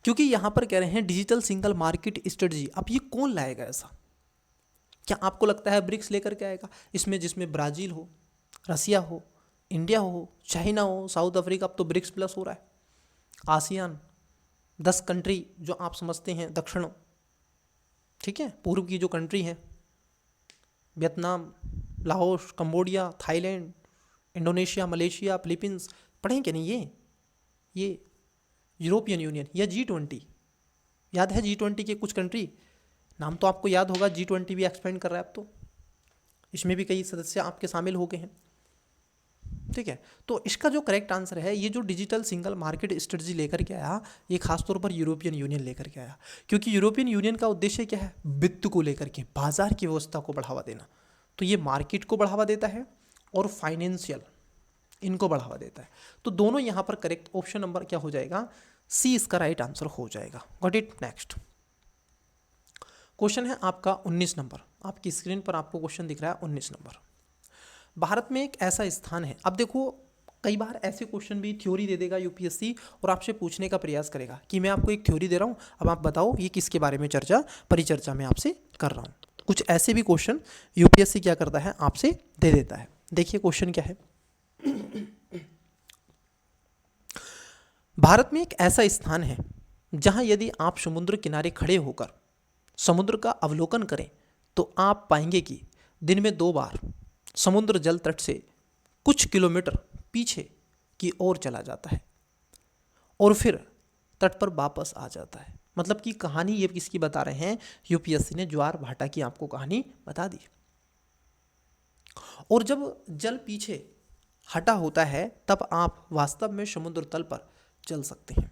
क्योंकि यहां पर कह रहे हैं डिजिटल सिंगल मार्केट स्ट्रेटजी। अब ये कौन लाएगा ऐसा? क्या आपको लगता है ब्रिक्स लेकर के आएगा? इसमें जिसमें ब्राजील हो, रसिया हो, इंडिया हो, चाइना हो, साउथ अफ्रीका, अब तो ब्रिक्स प्लस हो रहा है, आसियान 10 कंट्री जो आप समझते हैं दक्षिण, ठीक है, पूर्व की जो कंट्री हैं, Vietnam, Laos, Cambodia, Thailand, Indonesia, Malaysia, Philippines, पढ़ें क्या नहीं ये यूरोपियन यूनियन या G20, याद है G20 के कुछ कंट्री, नाम तो आपको याद होगा। G20 भी एक्सपेंड कर रहा है अब तो, इसमें भी कई सदस्य आपके शामिल हो गए हैं, ठीक है। तो इसका जो करेक्ट आंसर है, ये जो डिजिटल सिंगल मार्केट स्ट्रेटजी लेकर के आया, ये खासतौर पर यूरोपियन यूनियन लेकर के आया, क्योंकि यूरोपियन यूनियन का उद्देश्य क्या है, वित्त को लेकर के, बाजार की व्यवस्था को बढ़ावा देना। तो ये मार्केट को बढ़ावा देता है और फाइनेंशियल इनको बढ़ावा देता है। तो दोनों यहाँ पर करेक्ट, ऑप्शन नंबर क्या हो जाएगा, सी इसका राइट आंसर हो जाएगा। Got it. नेक्स्ट क्वेश्चन है आपका 19 नंबर, आपकी स्क्रीन पर आपको क्वेश्चन दिख रहा है 19 नंबर। भारत में एक ऐसा स्थान है, अब देखो कई बार ऐसे क्वेश्चन भी थ्योरी दे देगा यूपीएससी और आपसे पूछने का प्रयास करेगा कि मैं आपको एक थ्योरी दे रहा हूँ, अब आप बताओ ये किसके बारे में परिचर्चा में आपसे कर रहा हूँ। कुछ ऐसे भी क्वेश्चन यूपीएससी क्या करता है, आपसे दे देता है। देखिए क्वेश्चन क्या है, भारत में एक ऐसा स्थान है जहां यदि आप समुद्र किनारे खड़े होकर समुद्र का अवलोकन करें तो आप पाएंगे कि दिन में 2 बार समुद्र जल तट से कुछ किलोमीटर पीछे की ओर चला जाता है और फिर तट पर वापस आ जाता है। मतलब कि कहानी ये किसकी बता रहे हैं, यूपीएससी ने ज्वार भाटा की आपको कहानी बता दी। और जब जल पीछे हटा होता है तब आप वास्तव में समुद्र तल पर चल सकते हैं।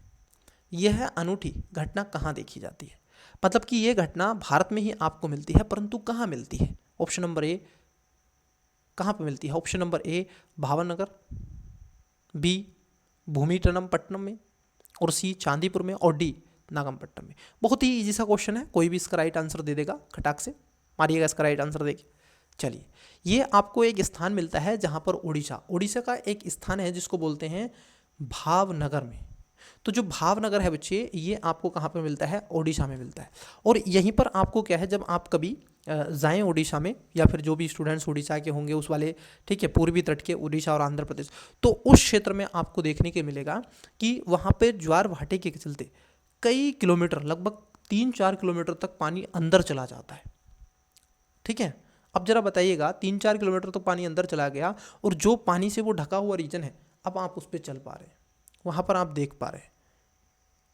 यह अनूठी घटना कहाँ देखी जाती है? मतलब कि यह घटना भारत में ही आपको मिलती है, परंतु कहाँ मिलती है? ऑप्शन नंबर ए कहाँ पर मिलती है? Option number A Bhavnagar, B Bhumipattanam में, और सी चांदीपुर में, और डी नागमपट्टनम में। बहुत ही इजी सा क्वेश्चन है, कोई भी इसका राइट आंसर दे देगा, खटाक से मारिएगा इसका राइट आंसर देके। चलिए, ये आपको एक स्थान मिलता है जहाँ पर उड़ीसा का एक स्थान है जिसको बोलते हैं भावनगर में। तो जो भावनगर है बच्चे, ये आपको कहाँ पे मिलता है? ओडिशा में मिलता है। और यहीं पर आपको क्या है, जब आप कभी जाएं ओडिशा में, या फिर जो भी स्टूडेंट्स उड़ीसा के होंगे उस वाले, ठीक है, पूर्वी तट के उड़ीसा और आंध्र प्रदेश, तो उस क्षेत्र में आपको देखने के मिलेगा कि वहाँ पे ज्वार भाटे के चलते कई किलोमीटर, लगभग 3-4 किलोमीटर तक पानी अंदर चला जाता है, ठीक है। अब जरा बताइएगा, 3-4 किलोमीटर तो पानी अंदर चला गया, और जो पानी से वो ढका हुआ रीजन है, अब आप उस पर चल पा रहे हैं, वहाँ पर आप देख पा रहे हैं,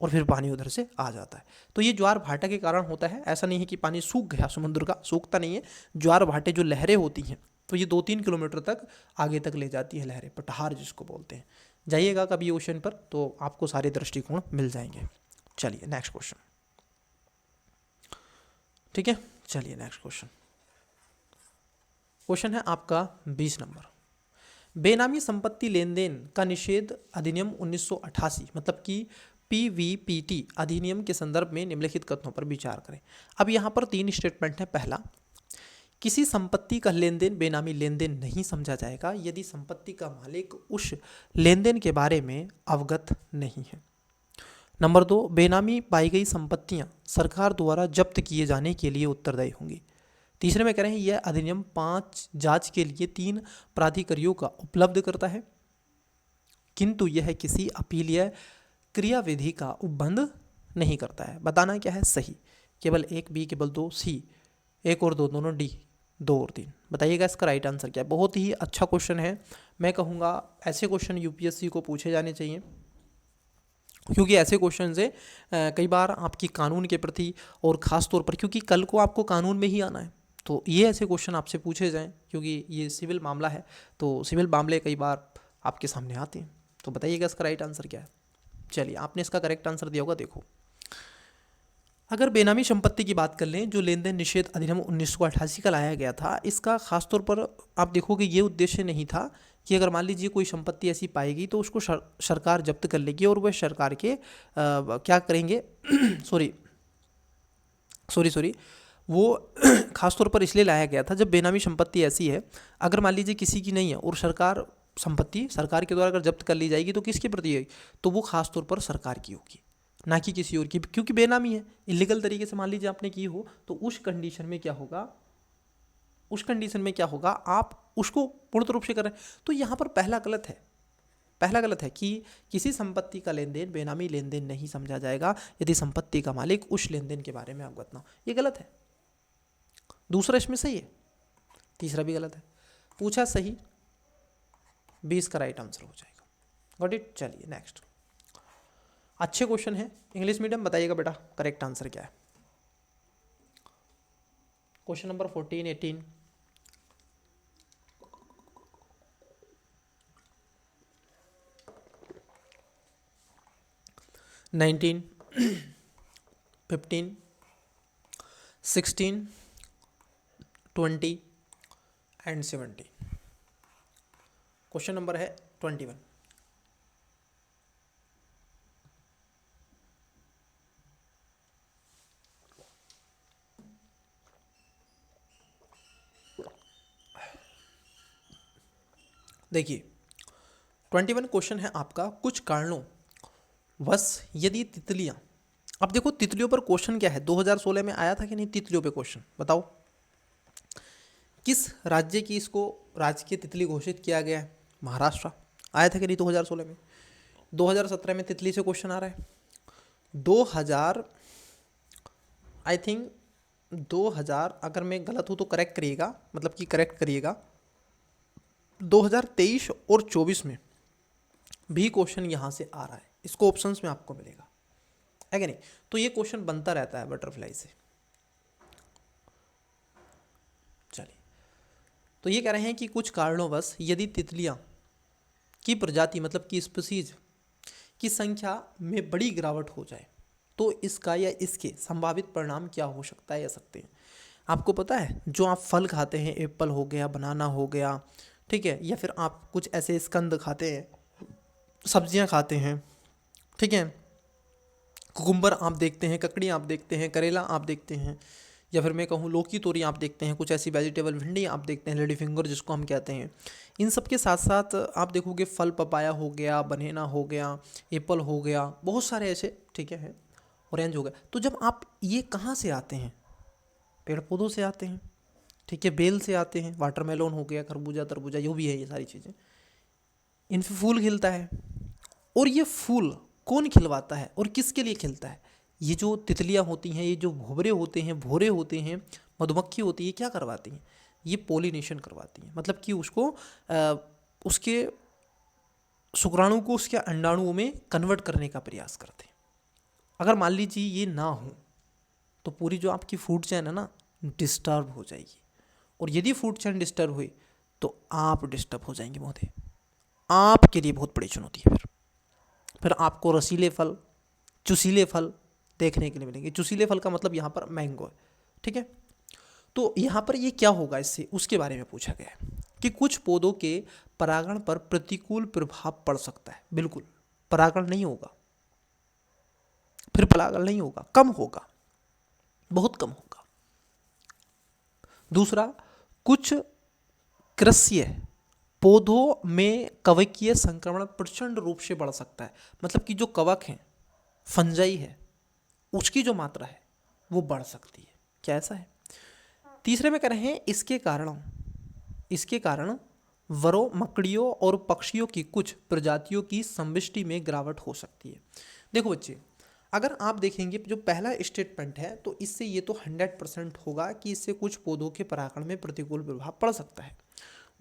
और फिर पानी उधर से आ जाता है। तो ये ज्वार भाटा के कारण होता है, ऐसा नहीं है कि पानी सूख गया, समुद्र का सूखता नहीं है। ज्वार भाटे जो लहरें होती हैं, तो ये 2-3 किलोमीटर तक आगे तक ले जाती है लहरें, पटहार जिसको बोलते हैं। जाइएगा कभी ओशन पर तो आपको सारे दृष्टिकोण मिल जाएंगे। चलिए नेक्स्ट क्वेश्चन, ठीक है। चलिए नेक्स्ट क्वेश्चन, क्वेश्चन है आपका 20 नंबर। बेनामी संपत्ति लेन देन का निषेध अधिनियम 1988, मतलब कि पीवीपीटी अधिनियम के संदर्भ में निम्नलिखित कथनों पर विचार करें। अब यहाँ पर 3 स्टेटमेंट है। पहला, किसी संपत्ति का लेन देन बेनामी लेन देन नहीं समझा जाएगा यदि संपत्ति का मालिक उस लेन देन के बारे में अवगत नहीं है। नंबर 2, बेनामी पाई गई संपत्तियां सरकार द्वारा जब्त किए जाने के लिए उत्तरदायी होंगी। तीसरे में कह रहे हैं यह अधिनियम 5 जांच के लिए 3 प्राधिकारियों का उपलब्ध करता है, किंतु यह किसी अपीलीय क्रियाविधि का उपबंध नहीं करता है। बताना क्या है सही, केवल 1, बी केवल 2, सी 1 और 2 दोनों, डी 2 और 3। बताइएगा इसका राइट आंसर क्या है। बहुत ही अच्छा क्वेश्चन है, मैं कहूँगा ऐसे क्वेश्चन यूपीएससी को पूछे जाने चाहिए, क्योंकि ऐसे क्वेश्चन से कई बार आपकी कानून के प्रति और ख़ास तौर पर, क्योंकि कल को आपको कानून में ही आना है, तो ये ऐसे क्वेश्चन आपसे पूछे जाएं, क्योंकि ये सिविल मामला है, तो सिविल मामले कई बार आपके सामने आते हैं। तो बताइएगा इसका राइट आंसर क्या है। चलिए, आपने इसका करेक्ट आंसर दिया होगा। देखो, अगर बेनामी संपत्ति की बात कर लें, जो लेन देन निषेध अधिनियम 1988 का लाया गया था, इसका खासतौर पर आप देखोगे ये उद्देश्य नहीं था कि अगर मान लीजिए कोई संपत्ति ऐसी पाएगी तो उसको सरकार जब्त कर लेगी और वह सरकार के क्या करेंगे सॉरी वो खासतौर पर इसलिए लाया गया था, जब बेनामी संपत्ति ऐसी है, अगर मान लीजिए किसी की नहीं है और संपत्ति सरकार के द्वारा अगर जब्त कर ली जाएगी तो किसके प्रति है, तो वो खासतौर पर सरकार की होगी, ना कि किसी और की, क्योंकि बेनामी है, इलीगल तरीके से मान लीजिए आपने की हो, तो उस कंडीशन में क्या होगा, आप उसको पूर्ण रूप से कर रहे हैं। तो यहाँ पर पहला गलत है कि किसी संपत्ति का लेन देन बेनामी लेन देन नहीं समझा जाएगा यदि संपत्ति का मालिक उस लेन देन के बारे में अवगत ना हो। ये गलत है। दूसरा इसमें सही है, तीसरा भी गलत है। पूछा सही, 20 का राइट आंसर हो जाएगा। Got it. चलिए नेक्स्ट, अच्छे क्वेश्चन है, इंग्लिश मीडियम। बताइएगा बेटा करेक्ट आंसर क्या है। Question number 14, 18, 19, 15, 16, 20 and 17। Question number है 21। देखिए 21 क्वेश्चन है आपका, कुछ कारणों बस यदि तितलियां, अब देखो तितलियों पर क्वेश्चन क्या है, 2016 में आया था कि नहीं तितलियों पे क्वेश्चन, बताओ किस राज्य की इसको राजकीय तितली घोषित किया गया है। महाराष्ट्र। आया था कि नहीं 2016 में। 2017 में तितली से क्वेश्चन आ रहा है। 2000 आई थिंक 2000, अगर मैं गलत हूँ तो करेक्ट करिएगा, मतलब कि करेक्ट करिएगा, 2023 और 24 में भी क्वेश्चन यहाँ से आ रहा है, इसको ऑप्शंस में आपको मिलेगा, है कि नहीं। तो ये क्वेश्चन बनता रहता है बटरफ्लाई से। चलिए, तो ये कह रहे हैं कि कुछ कारणोंवश यदि तितलियां की प्रजाति, मतलब कि स्पीशीज की संख्या में बड़ी गिरावट हो जाए तो इसका या इसके संभावित परिणाम क्या हो सकता है या सकते हैं। आपको पता है, जो आप फल खाते हैं, एप्पल हो गया, बनाना हो गया, ठीक है, या फिर आप कुछ ऐसे स्कंद खाते हैं, सब्जियां खाते हैं, ठीक है, कुकुम्बर आप देखते हैं, ककड़ी आप देखते हैं, करेला आप देखते हैं, या फिर मैं कहूँ लौकी तोरी आप देखते हैं, कुछ ऐसी वेजिटेबल भिंडी आप देखते हैं, लेडी फिंगर जिसको हम कहते हैं। इन सब के साथ साथ आप देखोगे फल पपाया हो गया, बनाना हो गया, एप्पल हो गया, बहुत सारे ऐसे, ठीक है, ऑरेंज हो गया। तो जब आप ये कहाँ से आते हैं, पेड़ पौधों से आते हैं, ठीक है, बेल से आते हैं, वाटरमेलोन हो गया, खरबूजा तरबूजा जो भी है, ये सारी चीज़ें, इन पर फूल खिलता है। और ये फूल कौन खिलवाता है और किसके लिए खिलता है? ये जो तितलियां होती हैं, ये जो भोरे होते हैं, मधुमक्खी होती है, क्या करवाती हैं? ये पोलिनेशन करवाती हैं, मतलब कि उसको उसके शुक्राणु को उसके अंडाणुओं में कन्वर्ट करने का प्रयास करते हैं। अगर मान लीजिए ये ना हो तो पूरी जो आपकी फूड चेन है ना, डिस्टर्ब हो जाएगी। और यदि फूड चेन डिस्टर्ब हुई तो आप डिस्टर्ब हो जाएंगे महोदय, आपके लिए बहुत बड़ी चुनौती है। फिर आपको रसीले फल, चुसीले फल देखने के लिए मिलेंगे। चुसीले फल का मतलब यहाँ पर मैंगो है, ठीक है। तो यहाँ पर ये क्या होगा, इससे उसके बारे में पूछा गया है कि कुछ पौधों के परागण पर प्रतिकूल प्रभाव पड़ सकता है। बिल्कुल परागण नहीं होगा, फिर परागण नहीं होगा, कम होगा, बहुत कम होगा। दूसरा, कुछ कृषि पौधों में कवकीय संक्रमण प्रचंड रूप से बढ़ सकता है, मतलब कि जो कवक है, फंजाई है, उसकी जो मात्रा है वो बढ़ सकती है। क्या ऐसा है? तीसरे में कह रहे हैं इसके कारण वरों, मकड़ियों और पक्षियों की कुछ प्रजातियों की संविष्टि में गिरावट हो सकती है। देखो बच्चे, अगर आप देखेंगे जो पहला स्टेटमेंट है तो इससे ये तो 100% होगा कि इससे कुछ पौधों के परागण में प्रतिकूल प्रभाव पड़ सकता है।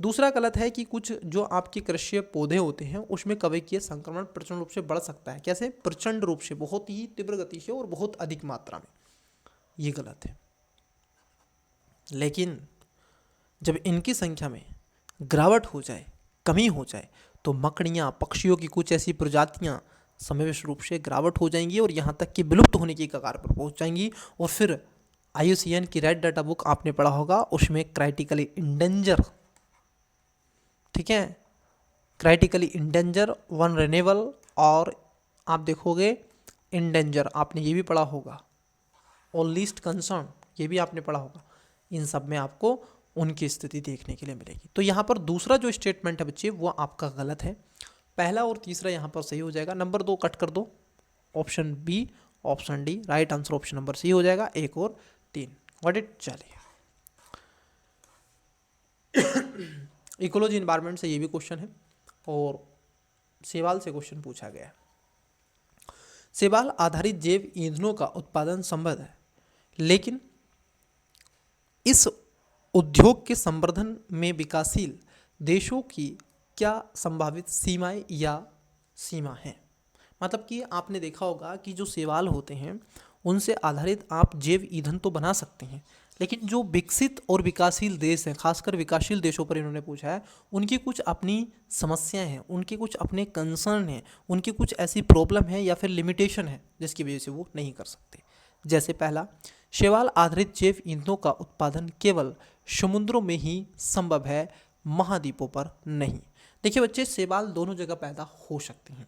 दूसरा गलत है कि कुछ जो आपके कृषि पौधे होते हैं उसमें कवकीय संक्रमण प्रचंड रूप से बढ़ सकता है। कैसे? प्रचंड रूप से, बहुत ही तीव्र गति से और बहुत अधिक मात्रा में। ये गलत है। लेकिन जब इनकी संख्या में गिरावट हो जाए, कमी हो जाए, तो मकड़ियाँ, पक्षियों की कुछ ऐसी प्रजातियाँ समावेश रूप से गिरावट हो जाएंगी और यहाँ तक कि विलुप्त होने की कगार पर पहुँच जाएंगी। और फिर IUCN की रेड डाटा बुक आपने पढ़ा होगा, उसमें क्राइटिकली इंडेंजर, ठीक है, क्राइटिकली इंडेंजर, वनरेनेबल, और आप देखोगे इंडेंजर, आपने ये भी पढ़ा होगा, और लीस्ट कंसर्न, ये भी आपने पढ़ा होगा। इन सब में आपको उनकी स्थिति देखने के लिए मिलेगी। तो यहाँ पर दूसरा जो स्टेटमेंट है बच्चे वो आपका गलत है। पहला और तीसरा यहाँ पर सही हो जाएगा। नंबर 2 कट कर दो, option B, option D, right answer option number C हो जाएगा। 1 और 3 गॉट इट। चलिए, इकोलॉजी इन्वायरमेंट से ये भी क्वेश्चन है और शैवाल से क्वेश्चन पूछा गया है। शैवाल आधारित जैव ईंधनों का उत्पादन संभव है, लेकिन इस उद्योग के संवर्धन में विकासशील देशों की क्या संभावित सीमाएं या सीमा है? मतलब कि आपने देखा होगा कि जो शैवाल होते हैं उनसे आधारित आप जैव ईंधन तो बना सकते हैं, लेकिन जो विकसित और विकासशील देश हैं, खासकर विकासशील देशों पर इन्होंने पूछा है, उनकी कुछ अपनी समस्याएं हैं, उनके कुछ अपने कंसर्न हैं, उनकी कुछ ऐसी प्रॉब्लम है या फिर लिमिटेशन है जिसकी वजह से वो नहीं कर सकते। जैसे पहला, शैवाल आधारित जैव ईंधनों का उत्पादन केवल समुद्रों में ही संभव है, महाद्वीपों पर नहीं। देखिए बच्चे, शैवाल दोनों जगह पैदा हो सकते हैं।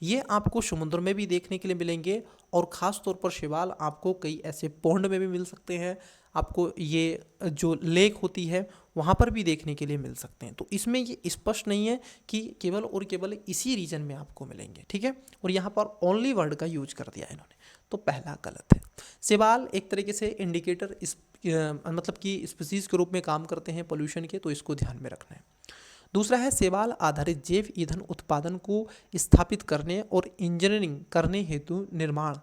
ये आपको समुद्र में भी देखने के लिए मिलेंगे और ख़ास तौर पर शैवाल आपको कई ऐसे पौंड में भी मिल सकते हैं, आपको ये जो लेक होती है वहाँ पर भी देखने के लिए मिल सकते हैं। तो इसमें ये स्पष्ट नहीं है कि केवल और केवल इसी रीजन में आपको मिलेंगे, ठीक है। और यहाँ पर ओनली वर्ड का यूज कर दिया इन्होंने, तो पहला गलत है। शैवाल एक तरीके से इंडिकेटर मतलब कि स्पीसीज के रूप में काम करते हैं पोल्यूशन के, तो इसको ध्यान में रखना है। दूसरा है, शैवाल आधारित जैव ईंधन उत्पादन को स्थापित करने और इंजीनियरिंग करने हेतु निर्माण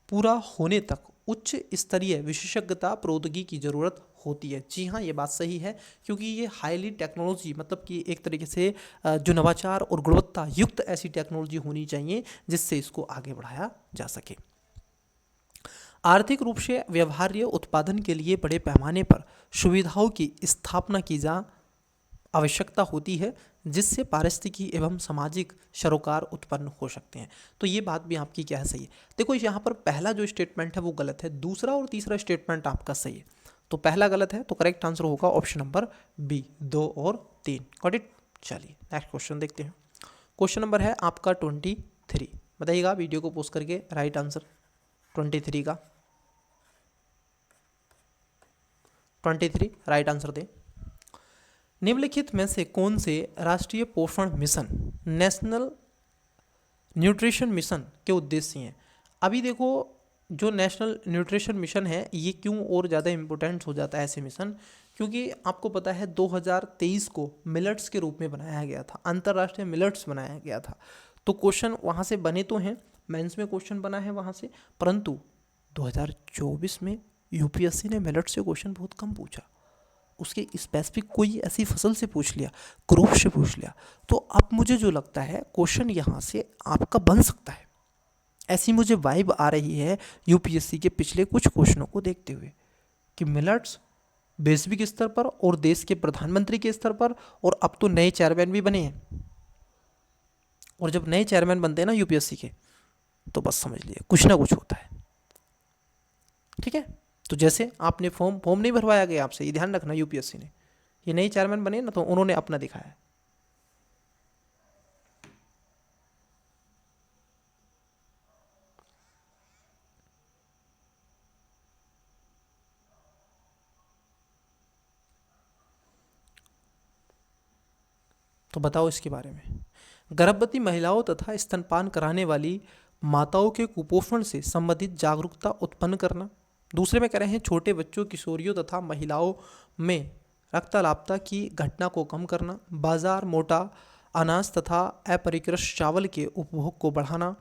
पूरा होने तक उच्च स्तरीय विशेषज्ञता प्रौद्योगिकी की जरूरत होती है। जी हाँ, ये बात सही है, क्योंकि ये हाईली टेक्नोलॉजी, मतलब कि एक तरीके से जो नवाचार और गुणवत्ता युक्त ऐसी टेक्नोलॉजी होनी चाहिए जिससे इसको आगे बढ़ाया जा सके। आर्थिक रूप से व्यवहार्य उत्पादन के लिए बड़े पैमाने पर सुविधाओं की स्थापना की जा आवश्यकता होती है, जिससे पारिस्थितिकी एवं सामाजिक सरोकार उत्पन्न हो सकते हैं। तो ये बात भी आपकी क्या है, सही है। देखो यहाँ पर पहला जो स्टेटमेंट है वो गलत है, दूसरा और तीसरा स्टेटमेंट आपका सही है। तो पहला गलत है, तो करेक्ट आंसर होगा ऑप्शन नंबर बी, 2 और 3 गॉट इट। चलिए नेक्स्ट क्वेश्चन देखते हैं। क्वेश्चन नंबर है आपका 23, बताइएगा वीडियो को पोस्ट करके राइट आंसर 23 का। 23 राइट आंसर दें। निम्नलिखित में से कौन से राष्ट्रीय पोषण मिशन, नेशनल न्यूट्रिशन मिशन के उद्देश्य हैं? अभी देखो, जो नेशनल न्यूट्रिशन मिशन है ये क्यों और ज़्यादा इम्पोर्टेंट हो जाता है ऐसे मिशन, क्योंकि आपको पता है 2023 को मिलेट्स के रूप में बनाया गया था, अंतर्राष्ट्रीय मिलेट्स बनाया गया था। तो क्वेश्चन वहाँ से बने तो हैं, मेंस में क्वेश्चन बना है वहाँ से, परंतु 2024 में UPSC ने मिलेट्स से क्वेश्चन बहुत कम पूछा, उसके स्पेसिफिक कोई ऐसी फसल से पूछ लिया, क्रॉप से पूछ लिया। तो अब मुझे जो लगता है क्वेश्चन यहाँ से आपका बन सकता है, ऐसी मुझे वाइब आ रही है UPSC के पिछले कुछ क्वेश्चनों को देखते हुए कि मिलेट्स वैश्विक स्तर पर और देश के प्रधानमंत्री के स्तर पर, और अब तो नए चेयरमैन भी बने हैं, और जब नए चेयरमैन बनते हैं ना UPSC के, तो बस समझ लिए कुछ ना कुछ होता है, ठीक है। तो जैसे आपने फॉर्म नहीं भरवाया गया आपसे, ये ध्यान रखना, UPSC ने, ये नए चेयरमैन बने ना तो उन्होंने अपना दिखाया। तो बताओ इसके बारे में। गर्भवती महिलाओं तथा स्तनपान कराने वाली माताओं के कुपोषण से संबंधित जागरूकता उत्पन्न करना। दूसरे में कह रहे हैं छोटे बच्चों, किशोरियों तथा महिलाओं में रक्तलापता की घटना को कम करना। बाजार मोटा अनाज तथा अपरिकृत चावल के उपभोग को बढ़ाना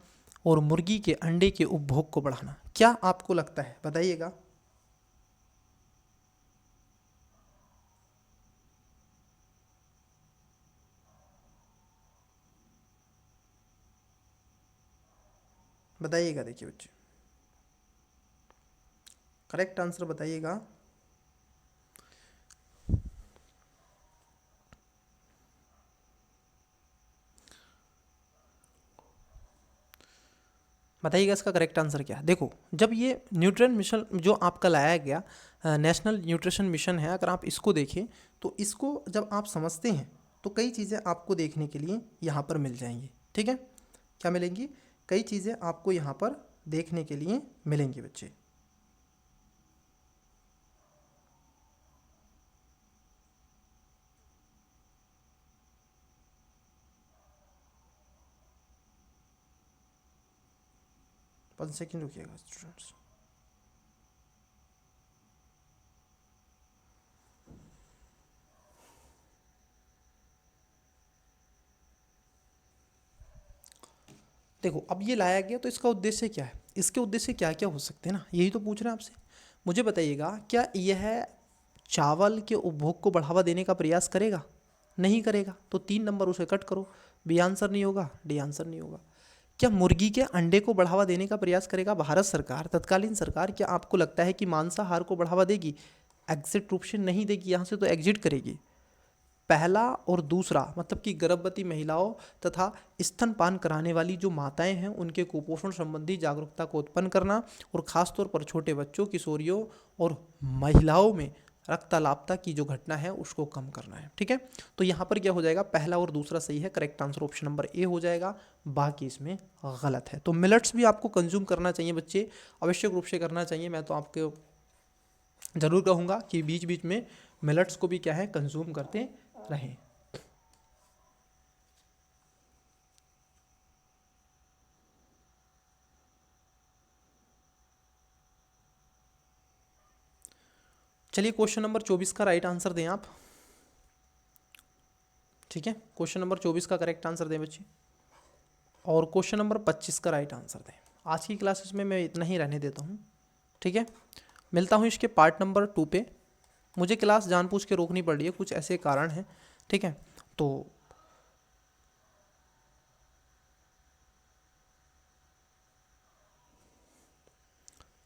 और मुर्गी के अंडे के उपभोग को बढ़ाना। क्या आपको लगता है, बताइएगा। बताइएगा, देखिए बच्चे, करेक्ट आंसर बताइएगा। बताइएगा इसका करेक्ट आंसर क्या है। देखो, जब ये न्यूट्रिशन मिशन जो आपका लाया गया नेशनल न्यूट्रिशन मिशन है, अगर आप इसको देखें तो इसको जब आप समझते हैं तो कई चीज़ें आपको देखने के लिए यहाँ पर मिल जाएंगी। ठीक है, क्या मिलेंगी? कई चीज़ें आपको यहाँ पर देखने के लिए मिलेंगी बच्चे। वन सेकेंड रुकिएगा स्टूडेंट्स। देखो, अब ये लाया गया तो इसका उद्देश्य क्या है, इसके उद्देश्य क्या क्या हो सकते हैं ना, यही तो पूछ रहे हैं आपसे। मुझे बताइएगा, क्या यह चावल के उपभोग को बढ़ावा देने का प्रयास करेगा? नहीं करेगा, तो 3 नंबर उसे कट करो। बी आंसर नहीं होगा, डी आंसर नहीं होगा। क्या मुर्गी के अंडे को बढ़ावा देने का प्रयास करेगा भारत सरकार, तत्कालीन सरकार? क्या आपको लगता है कि मांसाहार को बढ़ावा देगी? एग्जिट रूप से नहीं देगी, यहाँ से तो एग्जिट करेगी। पहला और दूसरा मतलब कि गर्भवती महिलाओं तथा स्तनपान कराने वाली जो माताएं हैं उनके कुपोषण संबंधी जागरूकता को उत्पन्न करना और ख़ासतौर पर छोटे बच्चों, किशोरियों और महिलाओं में रक्तलापता की जो घटना है उसको कम करना है। ठीक है, तो यहाँ पर क्या हो जाएगा, पहला और दूसरा सही है, करेक्ट आंसर ऑप्शन नंबर ए हो जाएगा, बाकी इसमें गलत है। तो मिलेट्स भी आपको कंज्यूम करना चाहिए बच्चे, आवश्यक रूप से करना चाहिए। मैं तो आपको ज़रूर कहूँगा कि बीच बीच में मिलेट्स को भी क्या है, कंज्यूम करते रहें। चलिए क्वेश्चन नंबर 24 का राइट आंसर दें आप। ठीक है, क्वेश्चन नंबर 24 का करेक्ट आंसर दें बच्चे, और क्वेश्चन नंबर 25 का राइट आंसर दें। आज की क्लासेस में मैं इतना ही रहने देता हूँ। ठीक है, मिलता हूँ इसके पार्ट नंबर 2 पे। मुझे क्लास जानबूझ के रोकनी पड़ रही है, कुछ ऐसे कारण हैं। ठीक है, तो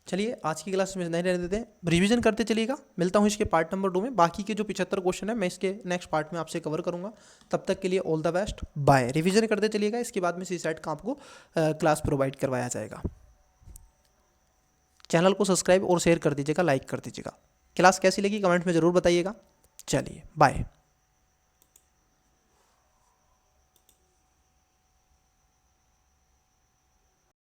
चलिए आज की क्लास में नहीं रहने देते हैं, रिवीजन करते चलिएगा। मिलता हूँ इसके पार्ट नंबर 2 में। बाकी के जो 75 क्वेश्चन है मैं इसके नेक्स्ट पार्ट में आपसे कवर करूँगा। तब तक के लिए all the best, bye. Revision करते चलिएगा, इसके बाद में सीसैट का आपको क्लास प्रोवाइड करवाया जाएगा। चैनल को सब्सक्राइब और शेयर कर दीजिएगा, लाइक कर दीजिएगा। क्लास कैसी लगी कमेंट में ज़रूर बताइएगा। चलिए बाय।